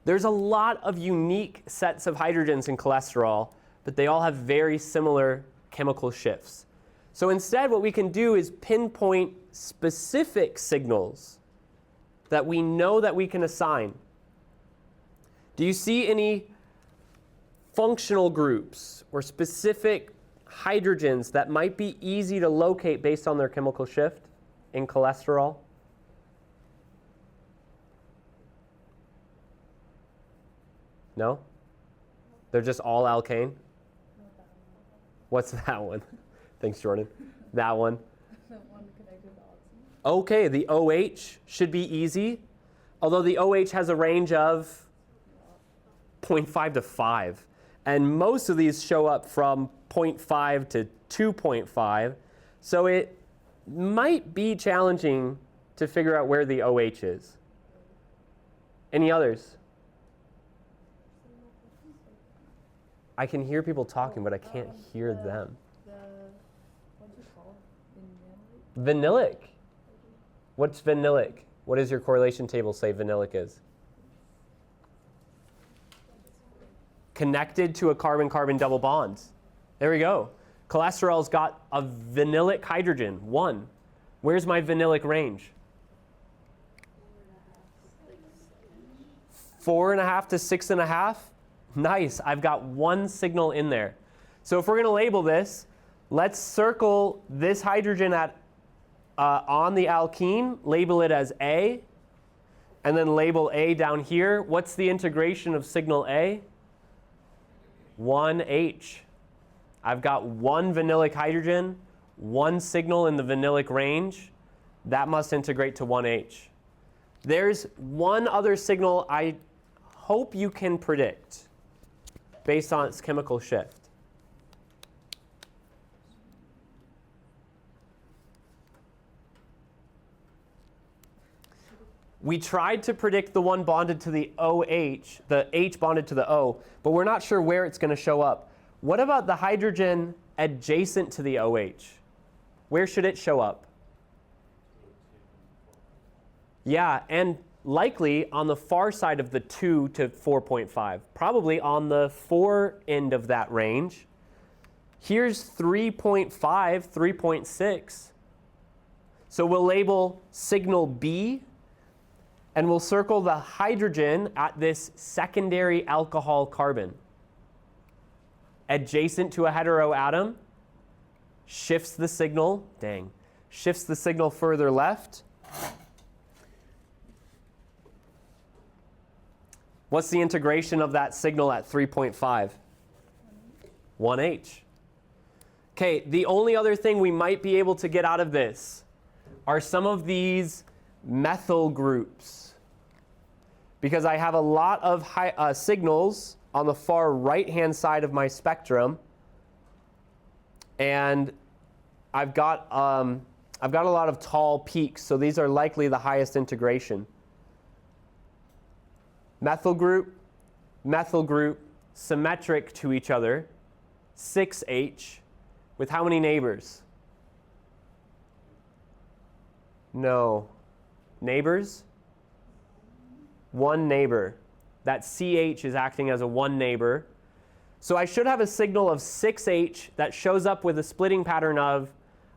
There's a lot of unique sets of hydrogens in cholesterol, but they all have very similar chemical shifts. So instead, what we can do is pinpoint specific signals that we know that we can assign. Do you see any functional groups or specific hydrogens that might be easy to locate based on their chemical shift in cholesterol? No? They're just all alkane? What's that one? Thanks, Jordan. That one. Okay, the OH should be easy, although the OH has a range of 0.5 to 5. And most of these show up from 0.5 to 2.5. So it might be challenging to figure out where the OH is. Any others? I can hear people talking, but I can't hear them. What's it called? Vanillic. What's vanillic? What does your correlation table say vanillic is? Connected to a carbon-carbon double bond. There we go. Cholesterol's got a vanillic hydrogen, 1. Where's my vanillic range? 4.5 to 6.5? Nice, I've got 1 signal in there. So if we're going to label this, let's circle this hydrogen at on the alkene, label it as A, and then label A down here. What's the integration of signal A? 1H. I've got 1 vanillic hydrogen, 1 signal in the vanillic range. That must integrate to 1H. There's one other signal I hope you can predict based on its chemical shift. We tried to predict the one bonded to the OH, the H bonded to the O, but we're not sure where it's going to show up. What about the hydrogen adjacent to the OH? Where should it show up? Yeah, and likely on the far side of the 2 to 4.5, probably on the 4 end of that range. Here's 3.5, 3.6. So we'll label signal B, and we'll circle the hydrogen at this secondary alcohol carbon. Adjacent to a heteroatom, shifts the signal, shifts the signal further left. What's the integration of that signal at 3.5? 1H. Okay, the only other thing we might be able to get out of this are some of these methyl groups. Because I have a lot of signals on the far right-hand side of my spectrum, and I've got a lot of tall peaks, so these are likely the highest integration. Methyl group, symmetric to each other, 6H, with how many neighbors? No. Neighbors? 1 neighbor. That CH is acting as a 1 neighbor. So I should have a signal of 6H that shows up with a splitting pattern of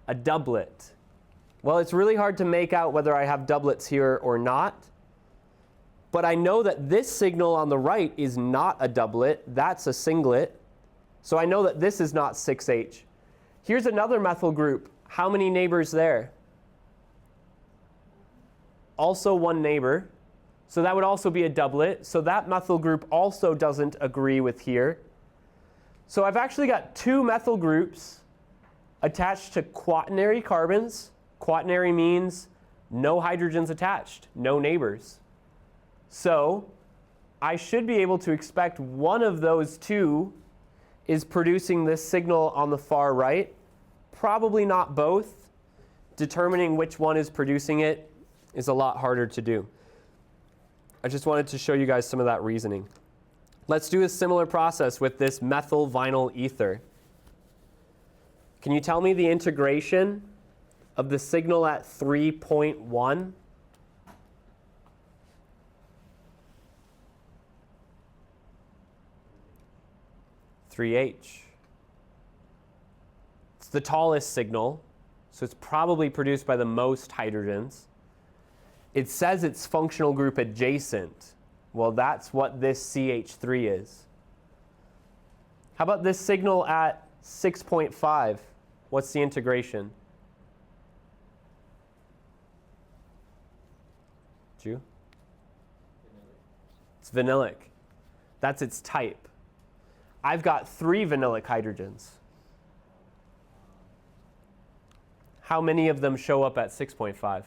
a doublet. Well, it's really hard to make out whether I have doublets here or not. But I know that this signal on the right is not a doublet. That's a singlet. So I know that this is not 6H. Here's another methyl group. How many neighbors there? Also 1 neighbor. So that would also be a doublet. So that methyl group also doesn't agree with here. So I've actually got two methyl groups attached to quaternary carbons. Quaternary means no hydrogens attached, no neighbors. So I should be able to expect one of those two is producing this signal on the far right. Probably not both. Determining which one is producing it is a lot harder to do. I just wanted to show you guys some of that reasoning. Let's do a similar process with this methyl vinyl ether. Can you tell me the integration of the signal at 3.1? H. It's the tallest signal, so it's probably produced by the most hydrogens. It says it's functional group adjacent. Well, that's what this CH3 is. How about this signal at 6.5? What's the integration? Ju? It's vinylic. That's its type. I've got 3 vinylic hydrogens. How many of them show up at 6.5?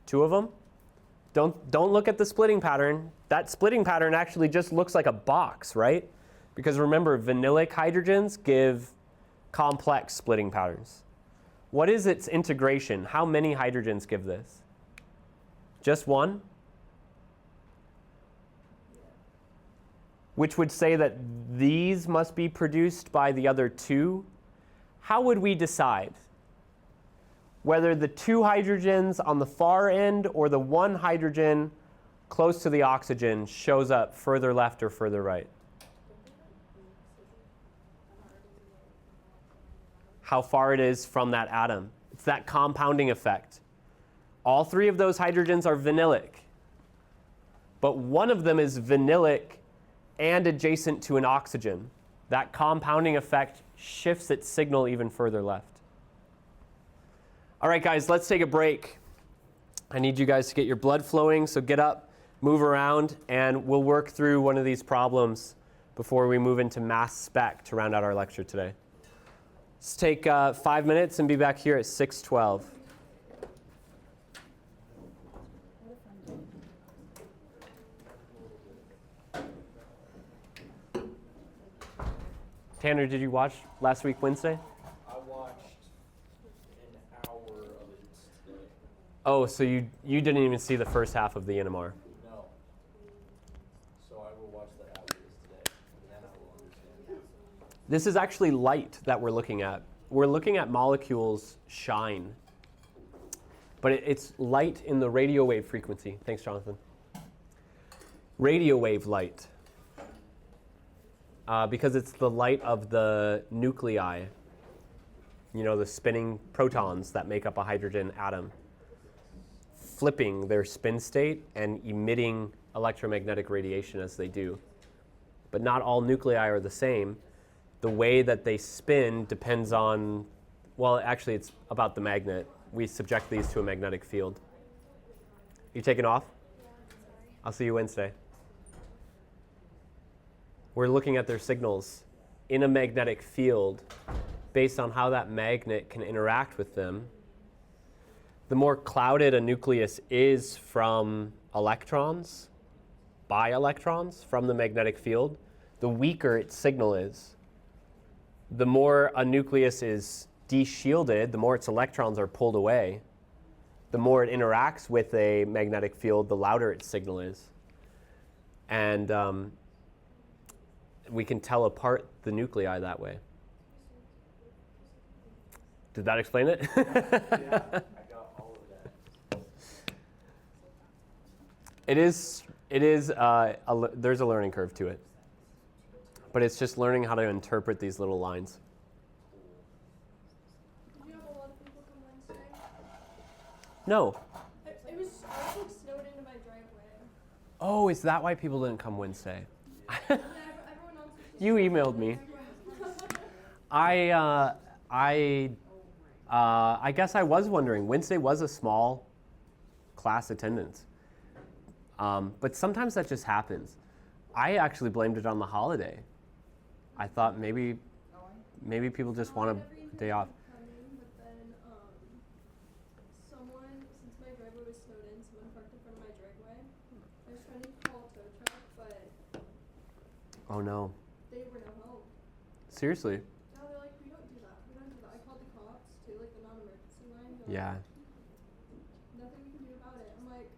2 of them? Don't look at the splitting pattern. That splitting pattern actually just looks like a box, right? Because remember, vinylic hydrogens give complex splitting patterns. What is its integration? How many hydrogens give this? Just 1? Which would say that these must be produced by the other 2. How would we decide whether the 2 hydrogens on the far end or the 1 hydrogen close to the oxygen shows up further left or further right? How far it is from that atom. It's that compounding effect. All 3 of those hydrogens are vinylic, but one of them is vinylic and adjacent to an oxygen. That compounding effect shifts its signal even further left. All right, guys, let's take a break. I need you guys to get your blood flowing, so get up, move around, and we'll work through one of these problems before we move into mass spec to round out our lecture today. Let's take 5 minutes and be back here at 6:12. Tanner, did you watch last week Wednesday? I watched an hour of it today. Oh, so you didn't even see the first half of the NMR. No. So I will watch that after this today, and then I will understand. This is actually light that we're looking at. We're looking at molecules shine. But it's light in the radio wave frequency. Thanks, Jonathan. Radio wave light. Because it's the light of the nuclei, you know, the spinning protons that make up a hydrogen atom, flipping their spin state and emitting electromagnetic radiation as they do. But not all nuclei are the same. The way that they spin depends on, well, actually it's about the magnet. We subject these to a magnetic field. You taking off? I'll see you Wednesday. We're looking at their signals in a magnetic field based on how that magnet can interact with them. The more clouded a nucleus is from electrons, by electrons from the magnetic field, the weaker its signal is. The more a nucleus is de-shielded, the more its electrons are pulled away, the more it interacts with a magnetic field, the louder its signal is. And we can tell apart the nuclei that way. Did that explain it? Yeah, I got all of that. There's a learning curve to it. But it's just learning how to interpret these little lines. Did you have a lot of people come Wednesday? No. It was snowed into my driveway. Oh, is that why people didn't come Wednesday? Yeah, everyone else was just You emailed me. I guess I was wondering. Wednesday was a small class attendance, but sometimes that just happens. I actually blamed it on the holiday. I thought maybe people just want a day off. But then, someone, since my driveway was snowed in, someone parked in front of my driveway. I was trying to call a tow truck, but Oh no. they were no help. Seriously? No, they're like, we don't do that. We don't do that. I called the cops too, like the non-emergency line. They're Yeah. like, nothing we can do about it. I'm like,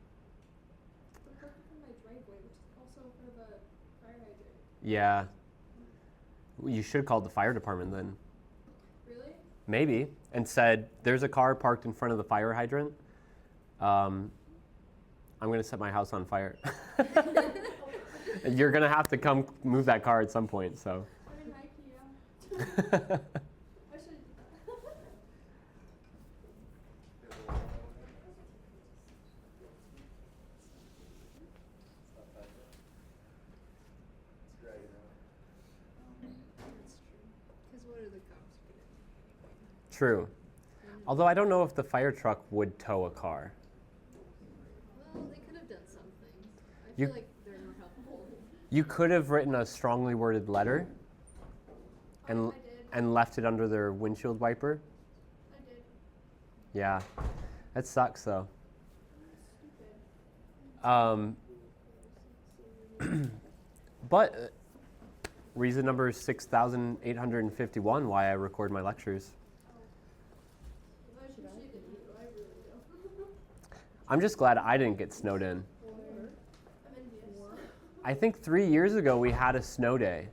they're parked in front of my driveway, which is also in front of a fire hydrant. Yeah. You should call the fire department then. Really? Maybe. And said, there's a car parked in front of the fire hydrant. I'm going to set my house on fire. You're going to have to come move that car at some point, so. I mean, Nike, yeah. I should do that. Because what are the cops gonna do? True. Although I don't know if the fire truck would tow a car. Well, they could have done something. I You- feel like they're more helpful. You could have written a strongly worded letter and I did. and left it under their windshield wiper. I did. Yeah. That sucks though. Stupid. But reason number 6,851 why I record my lectures. I appreciate it, you. I really do. I'm just glad I didn't get snowed in. I'm envious. I think 3 years ago we had a snow day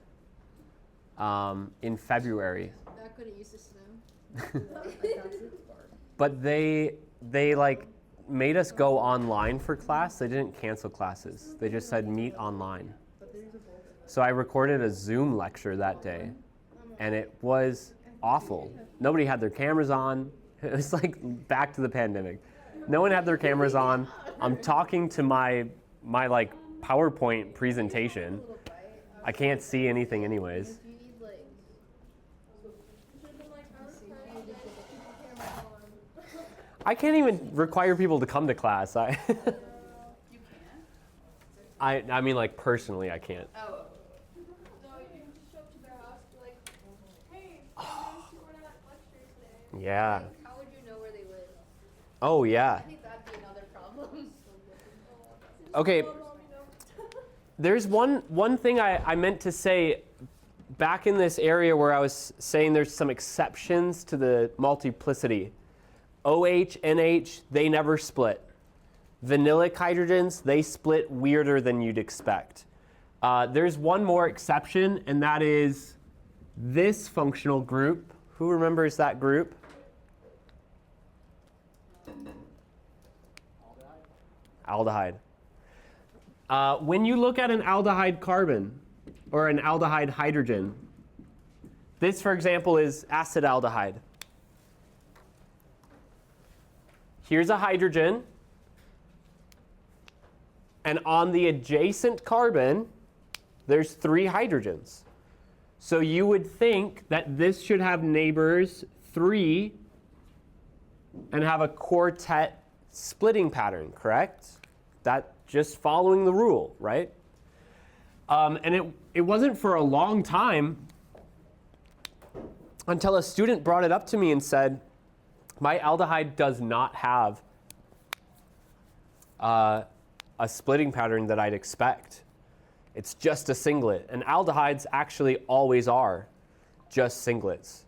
in February. Back when it used to snow. But they like made us go online for class. They didn't cancel classes. They just said meet online. So I recorded a Zoom lecture that day, and it was awful. Nobody had their cameras on. It was like back to the pandemic. No one had their cameras on. I'm talking to my like PowerPoint presentation. I can't see anything anyways. You need like Should've been like, I was trying to get the camera on. I can't even require people to come to class. You can? I mean like personally I can't. Oh. No, you can just show up to their house and be like, hey, you weren't at lecture today. Yeah. how would you know where they live? Oh yeah. I think that'd be another problem. Okay. Mom, you know. There's one thing I meant to say back in this area where I was saying there's some exceptions to the multiplicity. OH, NH, they never split. Vanillic hydrogens, they split weirder than you'd expect. There's one more exception, and that is this functional group. Who remembers that group? Aldehyde. When you look at an aldehyde carbon or an aldehyde hydrogen, this, for example, is acetaldehyde. Here's a hydrogen, and on the adjacent carbon, there's 3 hydrogens. So you would think that this should have neighbors 3 and have a quartet splitting pattern, correct? That just following the rule, right? And it wasn't for a long time until a student brought it up to me and said, my aldehyde does not have a splitting pattern that I'd expect. It's just a singlet. And aldehydes actually always are just singlets.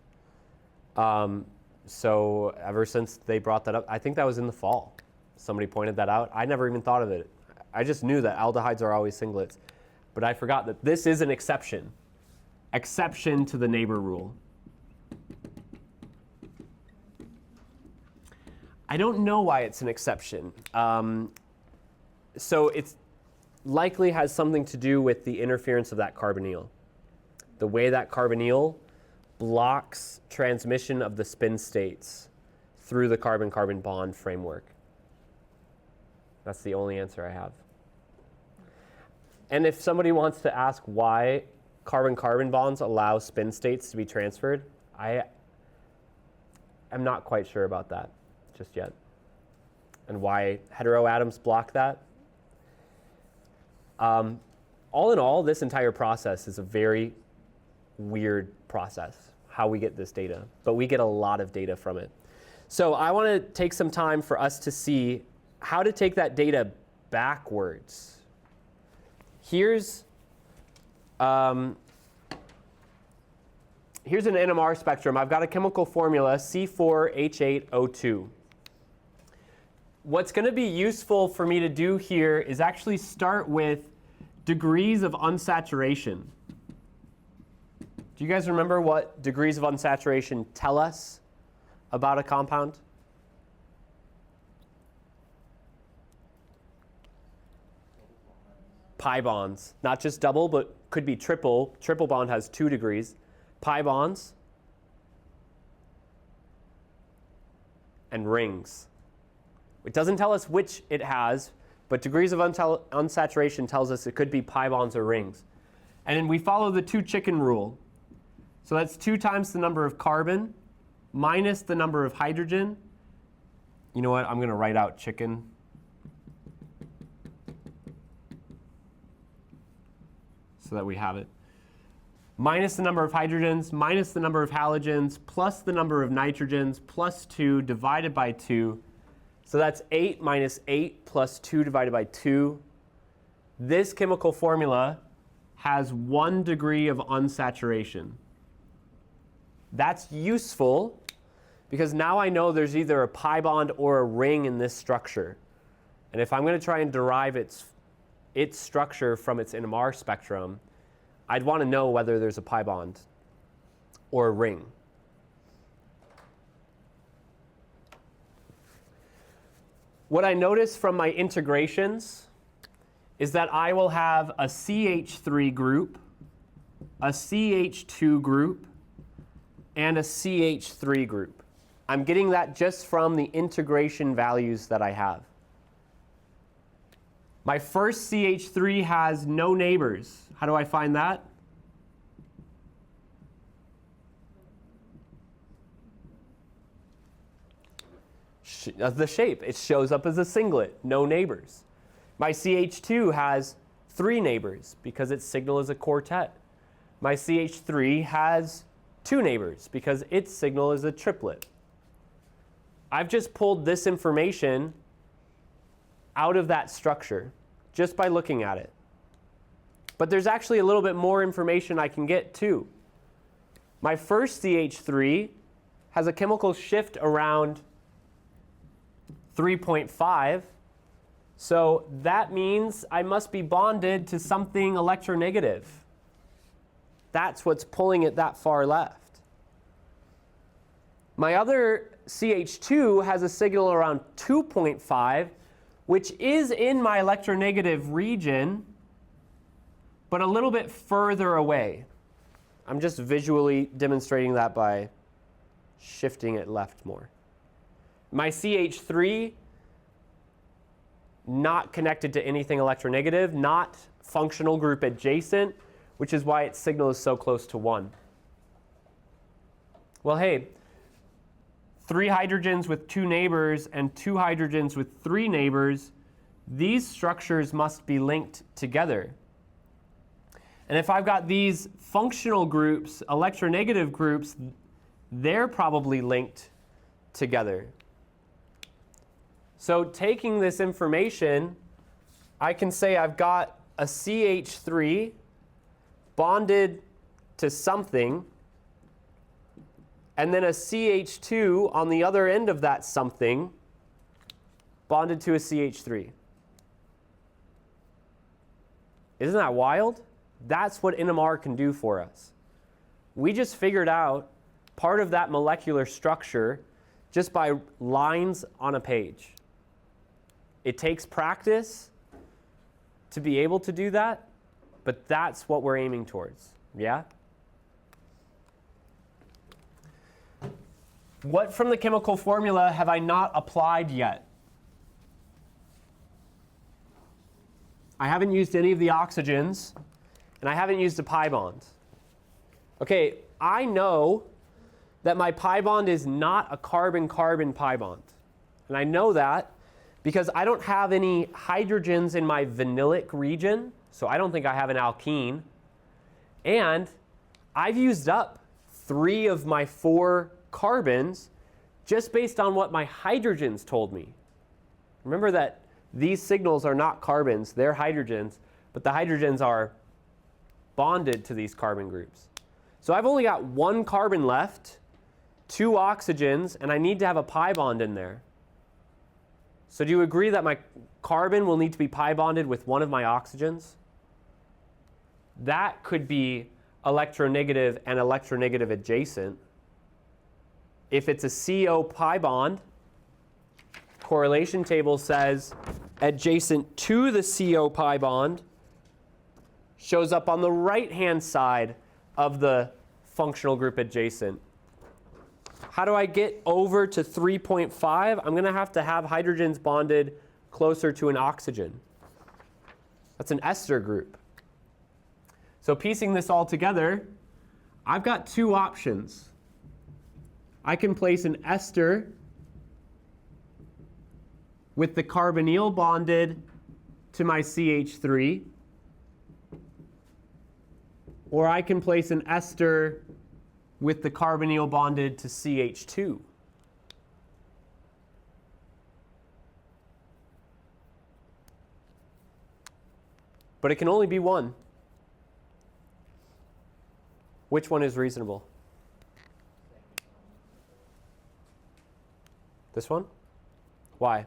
So ever since they brought that up, I think that was in the fall. Somebody pointed that out. I never even thought of it. I just knew that aldehydes are always singlets. But I forgot that this is an exception. Exception to the neighbor rule. I don't know why it's an exception. So it's likely has something to do with the interference of that carbonyl. The way that carbonyl blocks transmission of the spin states through the carbon-carbon bond framework. That's the only answer I have. And if somebody wants to ask why carbon-carbon bonds allow spin states to be transferred, I am not quite sure about that just yet. And why heteroatoms block that. all in all, this entire process is a very weird process, how we get this data, but we get a lot of data from it. So I want to take some time for us to see how to take that data backwards. Here's an NMR spectrum. I've got a chemical formula, C4H8O2. What's going to be useful for me to do here is actually start with degrees of unsaturation. Do you guys remember what degrees of unsaturation tell us about a compound? Pi bonds, not just double, but could be triple. Triple bond has 2 degrees. Pi bonds and rings. It doesn't tell us which it has, but degrees of unsaturation tells us it could be pi bonds or rings. And then we follow the 2 chicken rule. So that's 2 times the number of carbon minus the number of hydrogen. You know what? I'm going to write out chicken. So that we have it. Minus the number of hydrogens, minus the number of halogens, plus the number of nitrogens, plus 2 divided by 2. So that's 8 minus 8 plus 2 divided by 2. This chemical formula has 1 degree of unsaturation. That's useful because now I know there's either a pi bond or a ring in this structure. And if I'm going to try and derive its structure from its NMR spectrum, I'd want to know whether there's a pi bond or a ring. What I notice from my integrations is that I will have a CH3 group, a CH2 group, and a CH3 group. I'm getting that just from the integration values that I have. My first CH3 has no neighbors. How do I find that? The shape. It shows up as a singlet, no neighbors. My CH2 has 3 neighbors because its signal is a quartet. My CH3 has 2 neighbors because its signal is a triplet. I've just pulled this information out of that structure just by looking at it. But there's actually a little bit more information I can get too. My first CH3 has a chemical shift around 3.5. So that means I must be bonded to something electronegative. That's what's pulling it that far left. My other CH2 has a signal around 2.5, which is in my electronegative region, but a little bit further away. I'm just visually demonstrating that by shifting it left more. My CH3, not connected to anything electronegative, not functional group adjacent, which is why its signal is so close to 1. Well, hey, 3 hydrogens with 2 neighbors and 2 hydrogens with 3 neighbors, these structures must be linked together. And if I've got these functional groups, electronegative groups, they're probably linked together. So taking this information, I can say I've got a CH3 bonded to something, and then a CH2 on the other end of that something bonded to a CH3. Isn't that wild? That's what NMR can do for us. We just figured out part of that molecular structure just by lines on a page. It takes practice to be able to do that, but that's what we're aiming towards. Yeah? What from the chemical formula have I not applied yet? I haven't used any of the oxygens, and I haven't used a pi bond. Okay, I know that my pi bond is not a carbon-carbon pi bond. And I know that because I don't have any hydrogens in my vanillic region, so I don't think I have an alkene. And I've used up 3 of my 4 carbons just based on what my hydrogens told me. Remember that these signals are not carbons, they're hydrogens, but the hydrogens are bonded to these carbon groups. So I've only got 1 carbon left, 2 oxygens, and I need to have a pi bond in there. So do you agree that my carbon will need to be pi bonded with one of my oxygens? That could be electronegative and electronegative adjacent. If it's a CO pi bond, correlation table says adjacent to the CO pi bond shows up on the right-hand side of the functional group adjacent. How do I get over to 3.5? I'm going to have hydrogens bonded closer to an oxygen. That's an ester group. So piecing this all together, I've got 2 options. I can place an ester with the carbonyl bonded to my CH3, or I can place an ester with the carbonyl bonded to CH2. But it can only be one. Which one is reasonable? This one? Why?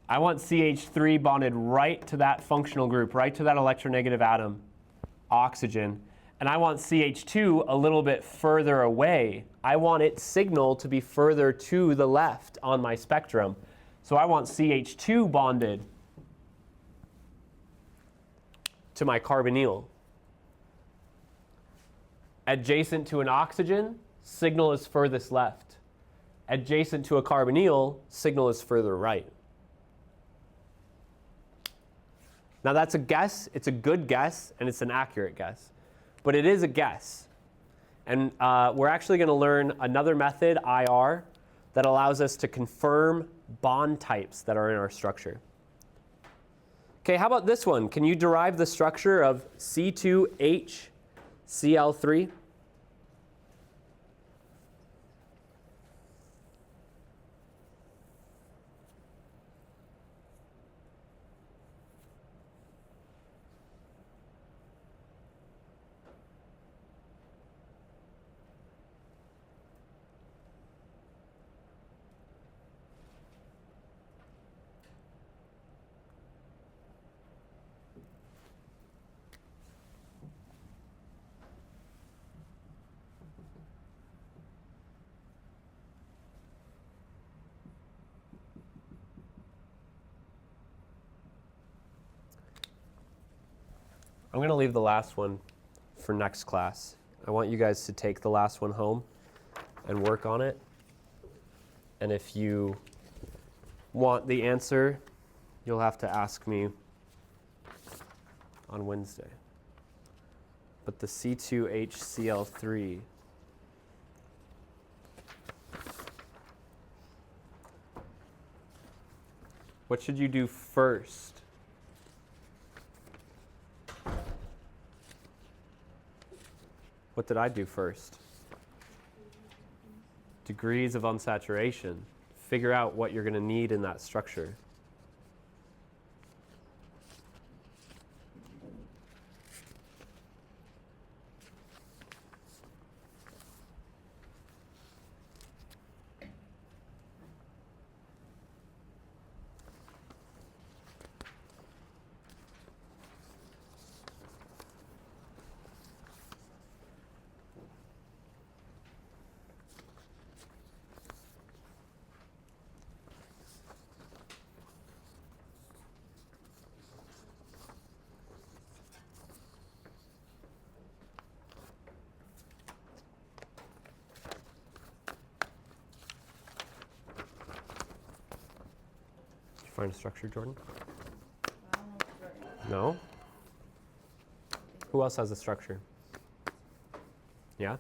I want CH3 bonded right to that functional group, right to that electronegative atom, oxygen. And I want CH2 a little bit further away. I want its signal to be further to the left on my spectrum. So I want CH2 bonded to my carbonyl. Adjacent to an oxygen, signal is furthest left. Adjacent to a carbonyl, signal is further right. Now that's a guess, it's a good guess, and it's an accurate guess. But it is a guess. And we're actually going to learn another method, IR, that allows us to confirm bond types that are in our structure. Okay, how about this one? Can you derive the structure of C2HCl3? I'm going to leave the last one for next class. I want you guys to take the last one home and work on it. And if you want the answer, you'll have to ask me on Wednesday. But the C2HCl3, what should you do first? What did I do first? Degrees of unsaturation. Figure out what you're going to need in that structure. Find a structure, Jordan? No? Who else has a structure? Yeah?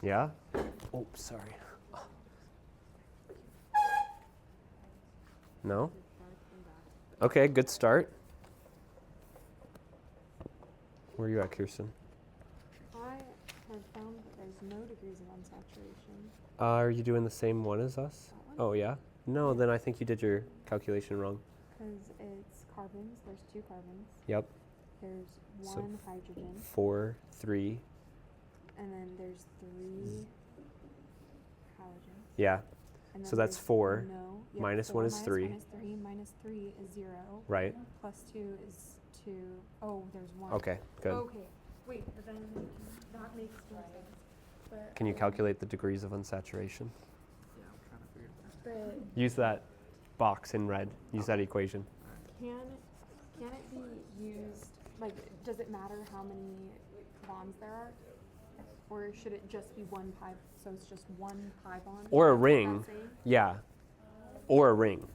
Yeah? Oh, sorry. No? Okay, good start. Where are you at, Kirsten? I have found that there's no degrees of unsaturation. Are you doing the same one as us? That one? Oh, yeah? No, then I think you did your calculation wrong. Because it's carbons. There's 2 carbons. Yep. There's So 1 hydrogen. 4, 3. And then there's 3 halogens. Yeah. And So then that's there's 4. No. Yep, Minus 4 1 is minus 3. Minus 3. Minus 3 is 0. Right. Plus 2 is 2. Oh, there's 1. Okay, good. Okay. Wait, but then that makes more sense. But Can you calculate the degrees of unsaturation? Yeah, I'm trying to figure it out. But Use that box in red. Use that equation. can it be used, like, does it matter how many bonds there are? Or should it just be 1 pi, so it's just 1 pi bond? Or a Is that ring. same? Yeah. Or a ring.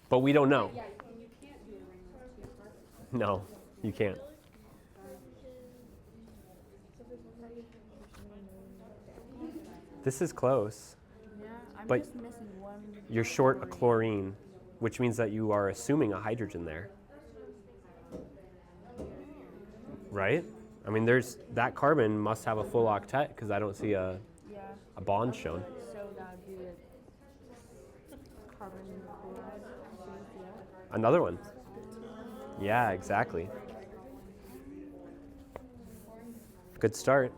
But we don't know. Yeah, you can't do a ring with 2 carbons. No, you can't. This is close. Yeah, I'm But just missing one. You're short a chlorine, which means that you are assuming a hydrogen there. Right? I mean, that carbon must have a full octet because I don't see a Yeah, bond shown. so that would be a carbon chloride, I think, yeah. Another one. Yeah, exactly. Good start.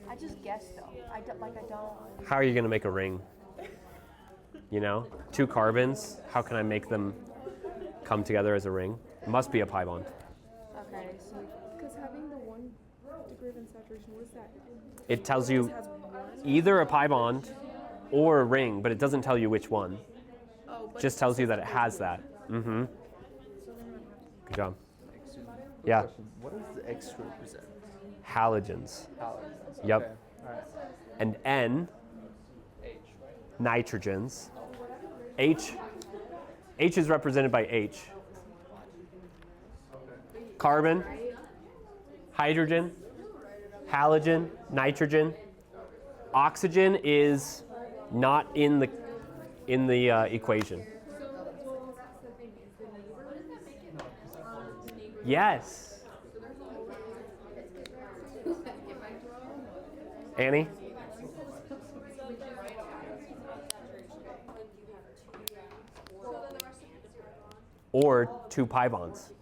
I just guessed though. I don't. How are you going to make a ring? You know, 2 carbons, how can I make them come together as a ring? It must be a pi bond. Okay, so Because having the 1 degree of unsaturation, what is that? It tells you It has 1. either a pi bond or a ring, but it doesn't tell you which one. Oh, but Just tells you that it has that. Mm-hmm. Good job. Yeah, Question, what does the X represent? halogens. Halogens. Yep. Okay. All right. And N, H, right? nitrogens. H is represented by H. Carbon, hydrogen, halogen, nitrogen. Oxygen is not in the equation. Yes. Annie? Or 2 pi bonds.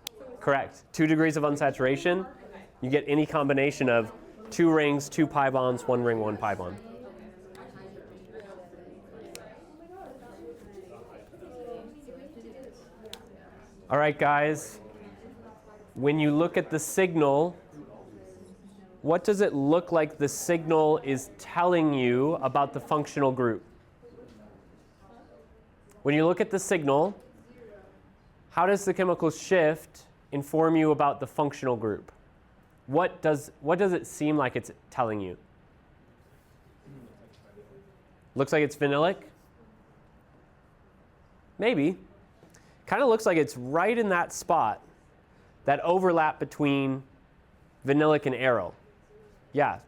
Correct. 2 degrees of unsaturation. You get any combination of 2 rings, 2 pi bonds, 1 ring, 1 pi bond. All right, guys. When you look at the signal, what does it look like the signal is telling you about the functional group? When you look at the signal, how does the chemical shift inform you about the functional group? What does it seem like it's telling you? Looks like it's phenolic? Maybe. Kind of looks like it's right in that spot, that overlap between vanillic and aryl. Yeah.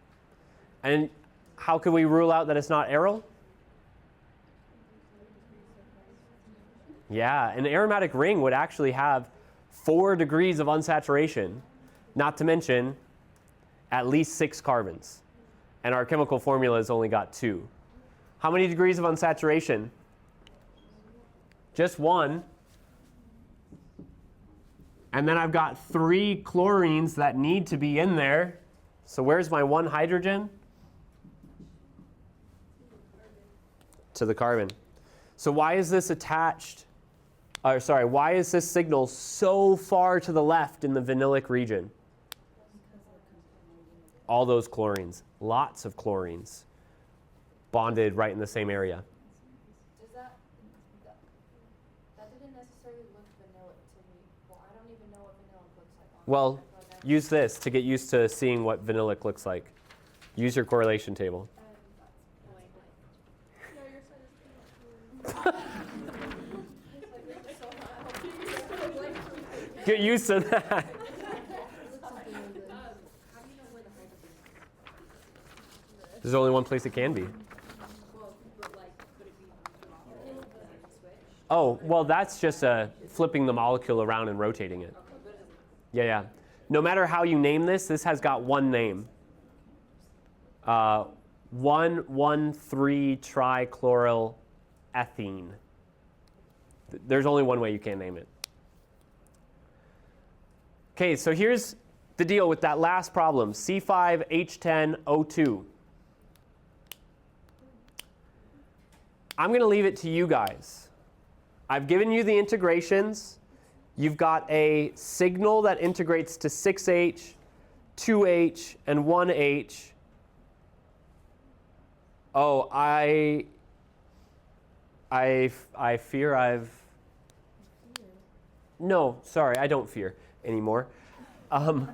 And how can we rule out that it's not aryl? Yeah, an aromatic ring would actually have 4 degrees of unsaturation, not to mention at least 6 carbons. And our chemical formula has only got 2. How many degrees of unsaturation? Just 1. And then I've got 3 chlorines that need to be in there. So where's my 1 hydrogen? To the carbon. So why is this attached? Why is this signal so far to the left in the vanillic region? All those chlorines, lots of chlorines, bonded right in the same area. Does that didn't necessarily look vanillic to me. Well, I don't even know what vanillic looks like. Well, use this to get used to seeing what vanillic looks like. Use your correlation table. Get used to that. There's only one place it can be. Oh, well, that's just flipping the molecule around and rotating it. Yeah, yeah. No matter how you name this, this has got one name. 1,1,3-trichloryl ethene. There's only one way you can name it. Okay, so here's the deal with that last problem, C5H10O2. I'm going to leave it to you guys. I've given you the integrations. You've got a signal that integrates to 6H, 2H, and 1H. Oh, I fear I've... No, sorry, I don't fear anymore. But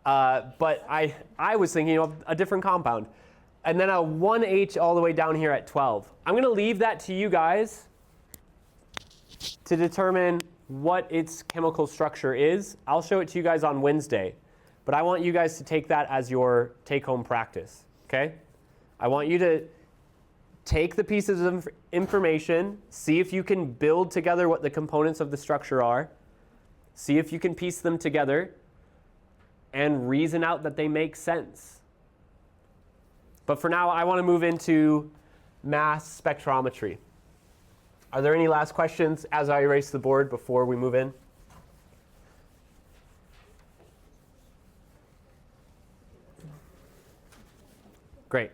I was thinking of a different compound. And then a 1H all the way down here at 12. I'm going to leave that to you guys to determine what its chemical structure is. I'll show it to you guys on Wednesday. But I want you guys to take that as your take-home practice, okay? I want you to take the pieces of information, see if you can build together what the components of the structure are, see if you can piece them together, and reason out that they make sense. But for now, I want to move into mass spectrometry. Are there any last questions as I erase the board before we move in? Great.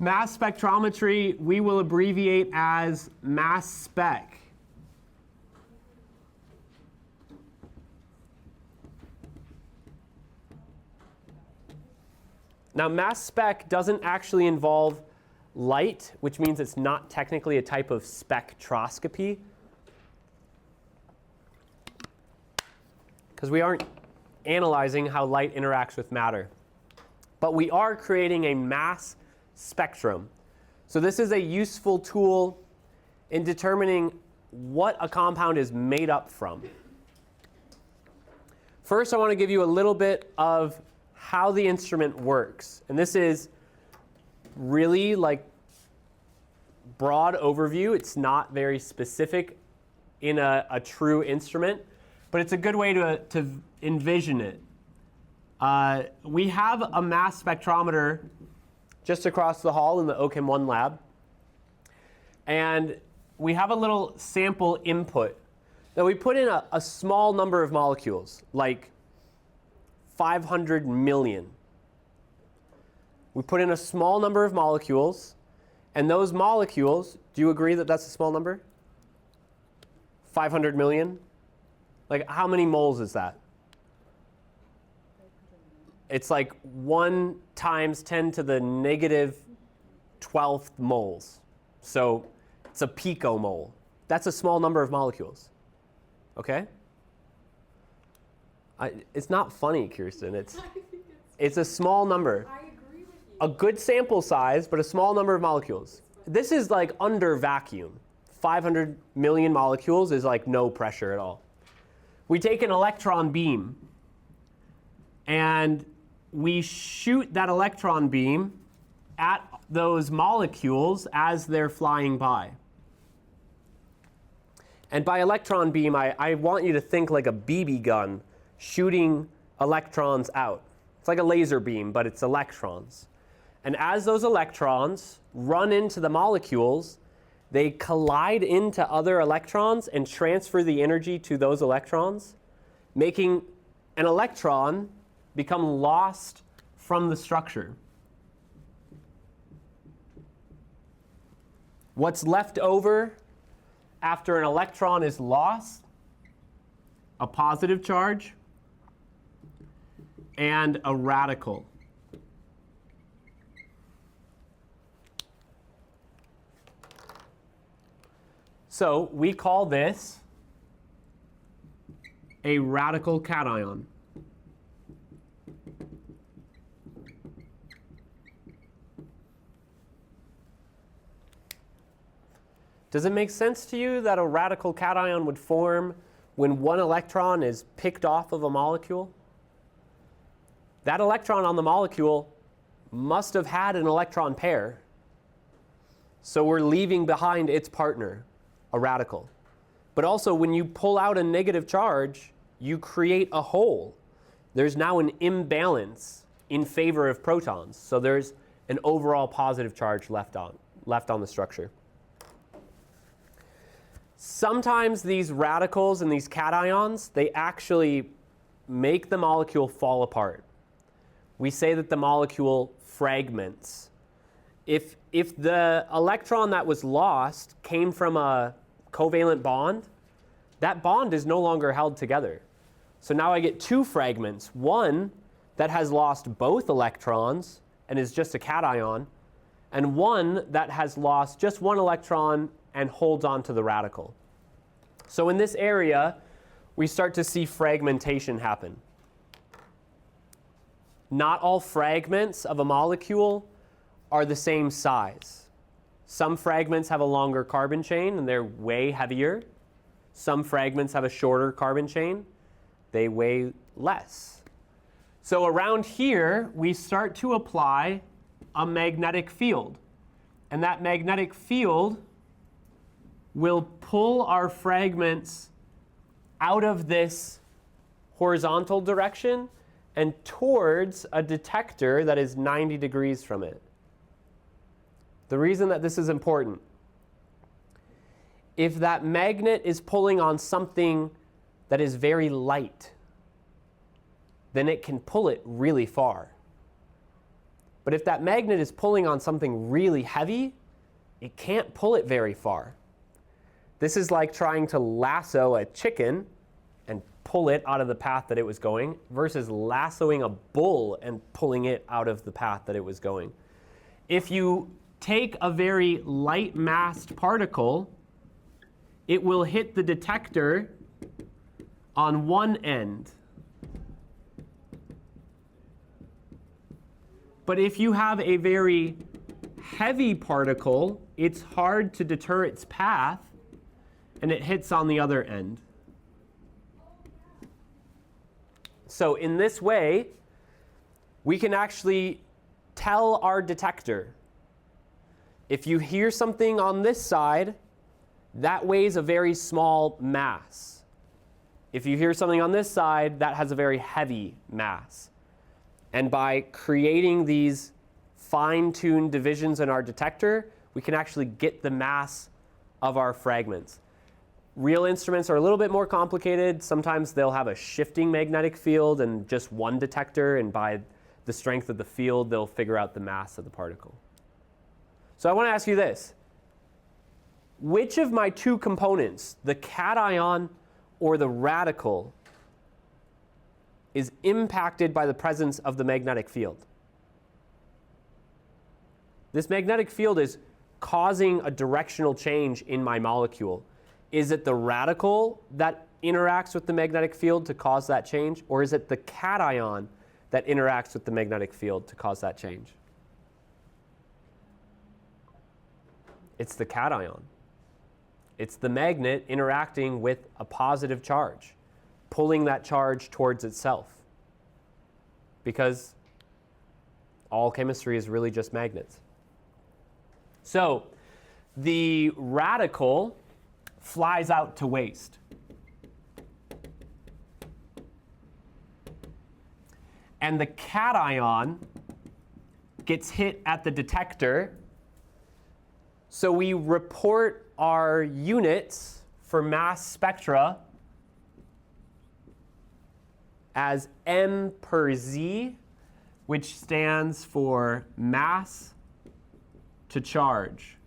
Mass spectrometry, we will abbreviate as mass spec. Now, mass spec doesn't actually involve light, which means it's not technically a type of spectroscopy, because we aren't analyzing how light interacts with matter. But we are creating a mass spectrum. So this is a useful tool in determining what a compound is made up from. First, I want to give you a little bit of how the instrument works. And this is really like broad overview. It's not very specific in a true instrument, but it's a good way to envision it. We have a mass spectrometer just across the hall in the OChem 1 lab. And we have a little sample input. Now we put in a small number of molecules, like 500 million. We put in a small number of molecules, and those molecules, do you agree that that's a small number? 500 million? Like, how many moles is that? It's like 1 times 10 to the negative 12th moles. So it's a picomole. That's a small number of molecules. Okay? It's not funny, Kirsten. It's a small number. I agree with you. A good sample size, but a small number of molecules. This is like under vacuum. 500 million molecules is like no pressure at all. We take an electron beam, and we shoot that electron beam at those molecules as they're flying by. And by electron beam, I want you to think like a BB gun shooting electrons out. It's like a laser beam, but it's electrons. And as those electrons run into the molecules, they collide into other electrons and transfer the energy to those electrons, making an electron become lost from the structure. What's left over after an electron is lost? A positive charge and a radical. So we call this a radical cation. Does it make sense to you that a radical cation would form when one electron is picked off of a molecule? That electron on the molecule must have had an electron pair. So we're leaving behind its partner, a radical. But also when you pull out a negative charge, you create a hole. There's now an imbalance in favor of protons. So there's an overall positive charge left on the structure. Sometimes these radicals and these cations, they actually make the molecule fall apart. We say that the molecule fragments. If the electron that was lost came from a covalent bond, that bond is no longer held together. So now I get two fragments, one that has lost both electrons and is just a cation, and one that has lost just one electron and holds on to the radical. So in this area, we start to see fragmentation happen. Not all fragments of a molecule are the same size. Some fragments have a longer carbon chain and they're way heavier. Some fragments have a shorter carbon chain. They weigh less. So around here, we start to apply a magnetic field. And that magnetic field will pull our fragments out of this horizontal direction and towards a detector that is 90 degrees from it. The reason that this is important, if that magnet is pulling on something that is very light, then it can pull it really far. But if that magnet is pulling on something really heavy, it can't pull it very far. This is like trying to lasso a chicken and pull it out of the path that it was going versus lassoing a bull and pulling it out of the path that it was going. If you take a very light massed particle, it will hit the detector on one end. But if you have a very heavy particle, it's hard to deter its path, and it hits on the other end. So in this way, we can actually tell our detector, if you hear something on this side, that weighs a very small mass. If you hear something on this side, that has a very heavy mass. And by creating these fine-tuned divisions in our detector, we can actually get the mass of our fragments. Real instruments are a little bit more complicated. Sometimes they'll have a shifting magnetic field and just one detector, and by the strength of the field, they'll figure out the mass of the particle. So I want to ask you this. Which of my two components, the cation or the radical, is impacted by the presence of the magnetic field? This magnetic field is causing a directional change in my molecule. Is it the radical that interacts with the magnetic field to cause that change, or is it the cation that interacts with the magnetic field to cause that change? It's the cation. It's the magnet interacting with a positive charge, pulling that charge towards itself. Because all chemistry is really just magnets. So the radical flies out to waste. And the cation gets hit at the detector. So we report our units for mass spectra as m per z, which stands for mass to charge.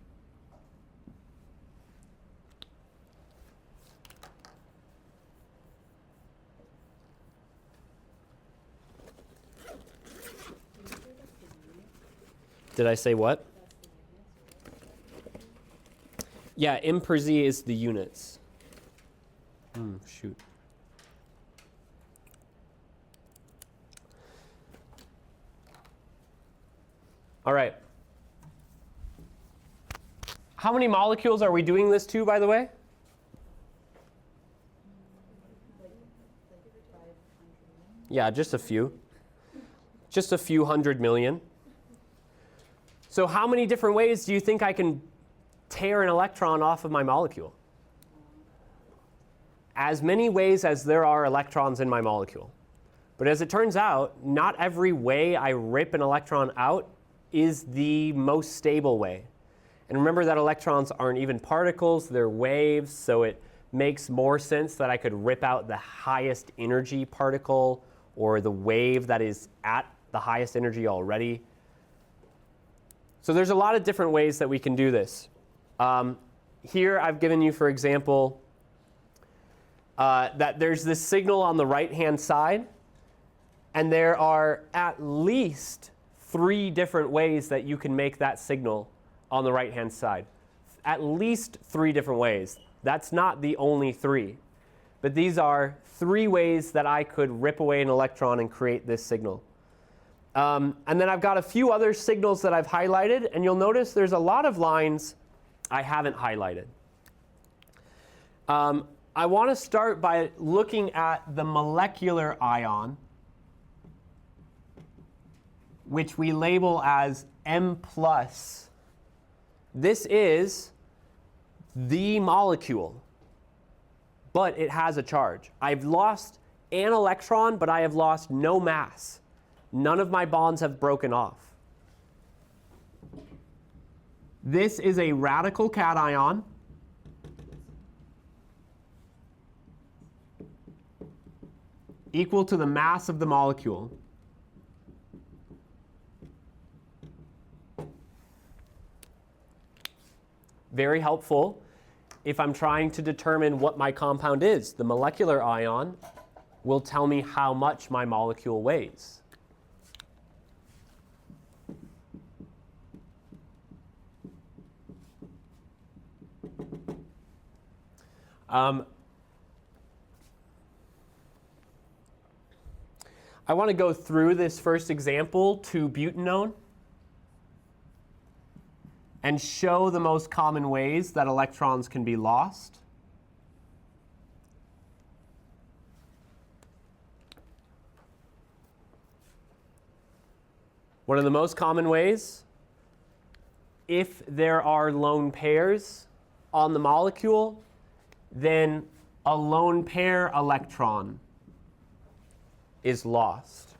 Did I say what? Yeah, m per z is the units. Shoot. All right. How many molecules are we doing this to, by the way? Yeah, just a few. Just a few 100 million. So how many different ways do you think I can tear an electron off of my molecule? As many ways as there are electrons in my molecule. But as it turns out, not every way I rip an electron out is the most stable way. And remember that electrons aren't even particles, they're waves, so it makes more sense that I could rip out the highest energy particle or the wave that is at the highest energy already. So there's a lot of different ways that we can do this. Here I've given you, for example, that there's this signal on the right-hand side, and there are at least 3 different ways that you can make that signal on the right-hand side. At least 3 different ways. That's not the only 3. But these are 3 ways that I could rip away an electron and create this signal. And then I've got a few other signals that I've highlighted, and you'll notice there's a lot of lines I haven't highlighted. I want to start by looking at the molecular ion, which we label as M+. This is the molecule, but it has a charge. I've lost an electron, but I have lost no mass. None of my bonds have broken off. This is a radical cation. Equal to the mass of the molecule. Very helpful if I'm trying to determine what my compound is. The molecular ion will tell me how much my molecule weighs. I want to go through this first example to butanone and show the most common ways that electrons can be lost. One of the most common ways, if there are lone pairs on the molecule, then a lone pair electron is lost.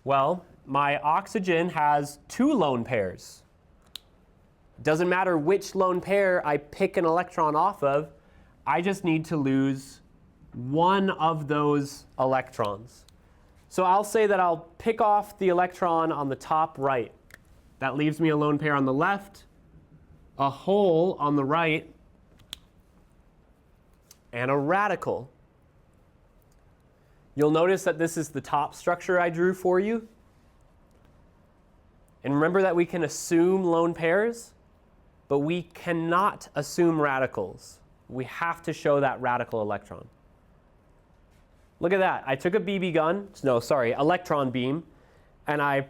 Well, my oxygen has 2 lone pairs. Doesn't matter which lone pair I pick an electron off of, I just need to lose one of those electrons. So I'll say that I'll pick off the electron on the top right. That leaves me a lone pair on the left, a hole on the right, and a radical. You'll notice that this is the top structure I drew for you. And remember that we can assume lone pairs, but we cannot assume radicals. We have to show that radical electron. Look at that. I took a electron beam, and I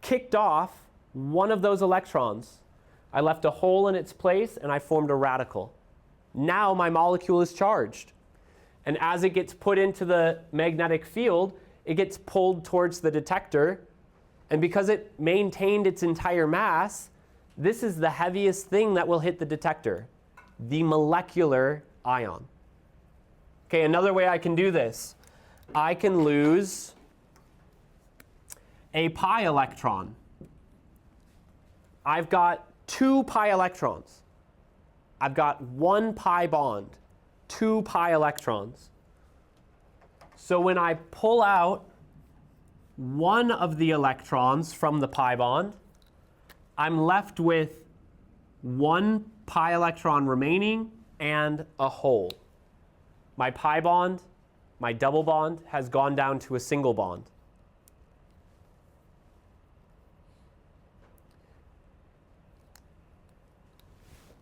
kicked off one of those electrons. I left a hole in its place, and I formed a radical. Now my molecule is charged. And as it gets put into the magnetic field, it gets pulled towards the detector. And because it maintained its entire mass, this is the heaviest thing that will hit the detector, the molecular ion. Okay, another way I can do this, I can lose a pi electron. I've got 2 pi electrons. I've got 1 pi bond, 2 pi electrons. So when I pull out one of the electrons from the pi bond, I'm left with 1 pi electron remaining and a hole. My pi bond, my double bond, has gone down to a single bond.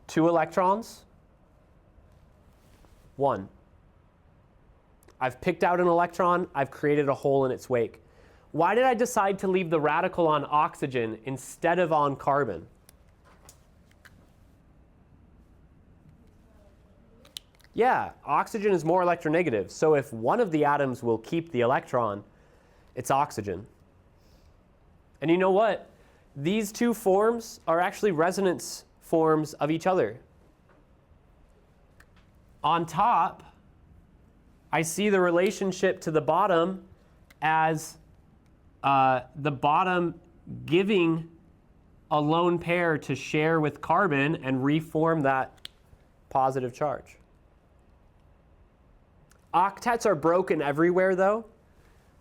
Two electrons, 1. I've picked out an electron, I've created a hole in its wake. Why did I decide to leave the radical on oxygen instead of on carbon? Yeah, oxygen is more electronegative, so if one of the atoms will keep the electron, it's oxygen. And you know what? These two forms are actually resonance forms of each other. On top, I see the relationship to the bottom as the bottom giving a lone pair to share with carbon and reform that positive charge. Octets are broken everywhere, though.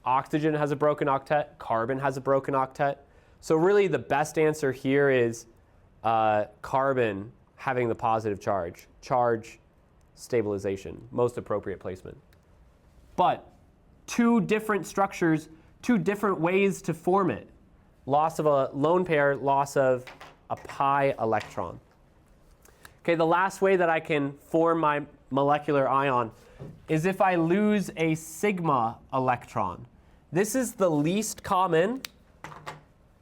Oxygen has a broken octet. Carbon has a broken octet. So really the best answer here is carbon having the positive charge. Charge stabilization, most appropriate placement. But two different structures, two different ways to form it. Loss of a lone pair, loss of a pi electron. Okay, the last way that I can form my molecular ion is if I lose a sigma electron. This is the least common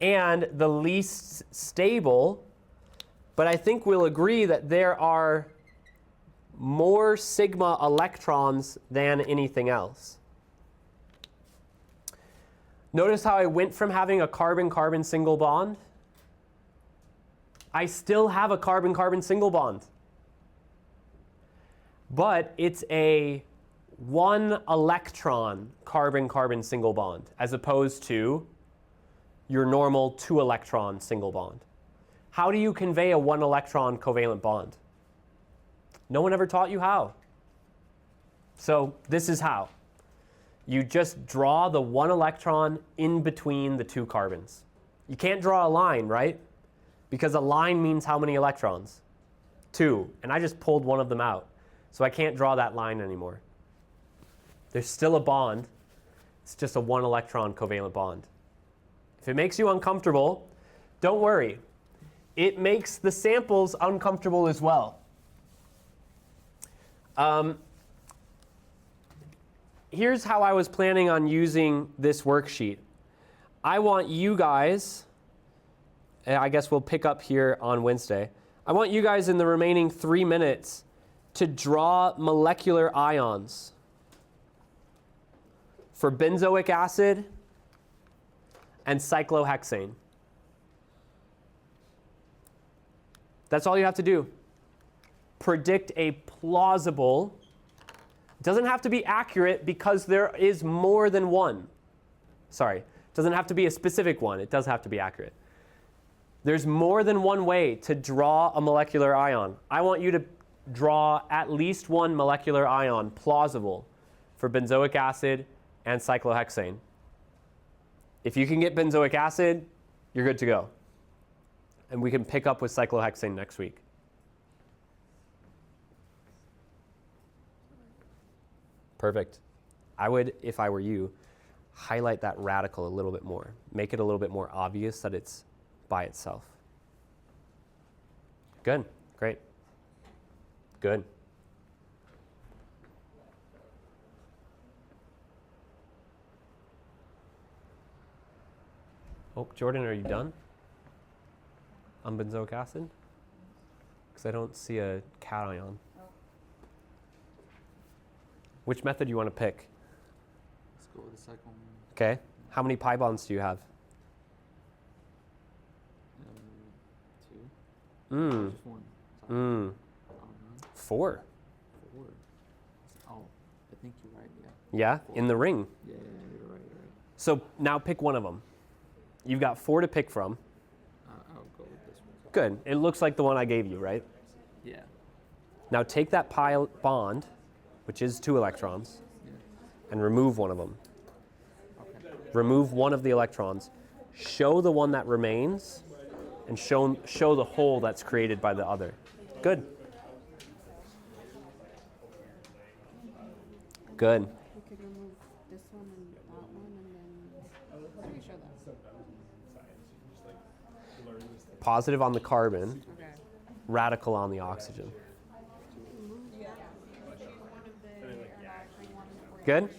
and the least stable, but I think we'll agree that there are more sigma electrons than anything else. Notice how I went from having a carbon-carbon single bond. I still have a carbon-carbon single bond. But it's a 1 electron carbon-carbon single bond as opposed to your normal 2 electron single bond. How do you convey a 1 electron covalent bond? No one ever taught you how. So this is how. You just draw the 1 electron in between the 2 carbons. You can't draw a line, right? Because a line means how many electrons? 2. And I just pulled one of them out. So I can't draw that line anymore. There's still a bond. It's just a 1 electron covalent bond. If it makes you uncomfortable, don't worry. It makes the samples uncomfortable as well. Here's how I was planning on using this worksheet. I want you guys, and I guess we'll pick up here on Wednesday. I want you guys in the remaining 3 minutes to draw molecular ions for benzoic acid and cyclohexane. That's all you have to do. Predict a plausible. It doesn't have to be accurate because there is more than one. Sorry, it doesn't have to be a specific one. It does have to be accurate. There's more than one way to draw a molecular ion. I want you to draw at least one molecular ion plausible for benzoic acid and cyclohexane. If you can get benzoic acid, you're good to go. And we can pick up with cyclohexane next week. Perfect. I would, if I were you, highlight that radical a little bit more. Make it a little bit more obvious that it's by itself. Good. Great. Good. Oh, Jordan, are you done on benzoic acid? Because I don't see a cation. Which method do you want to pick? Let's go with the second one. Okay. How many pi bonds do you have? 2. Just 1. Sorry. 4. 4. Oh, I think you're right, Yeah? 4. In the ring. Yeah, you're right. So now pick one of them. You've got 4 to pick from. I'll go with this one. Good. It looks like the one I gave you, right? Yeah. Now take that pi bond, which is 2 electrons, and remove one of them. Okay. Remove one of the electrons. Show the one that remains, and show the hole that's created by the other. Good. Good. We could remove this one and that one, and then how do we show that? Positive on the carbon, Okay. radical on the oxygen. Good?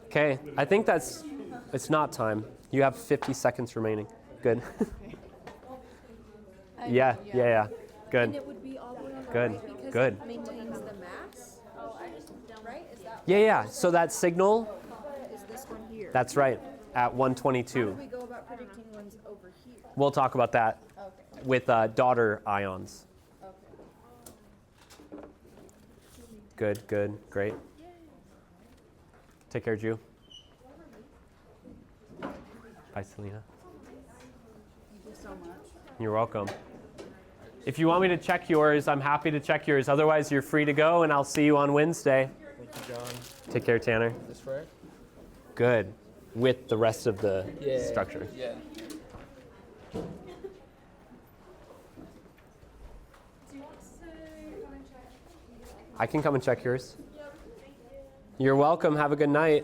Okay, I think it's not time. You have 50 seconds remaining. Good. Yeah. And Good. it would be all the way on the Good. right because Good. it maintains the mass. Right? Is that Yeah. So that signal, is this one here? that's right, at How 122. do we go about predicting We'll talk about that Okay. with daughter ions. Okay. Good, good, great. Take care, Jew. Bye, Selena. Thank you so much. You're welcome. If you want me to check yours, I'm happy to check yours. Otherwise, you're free to go, and I'll see you on Wednesday. Thank you, John. Take care, Tanner. Is this right? Good. With the rest of the structure. Yeah. Do you want to come and check? I can come and check yours. You're welcome. Have a good night.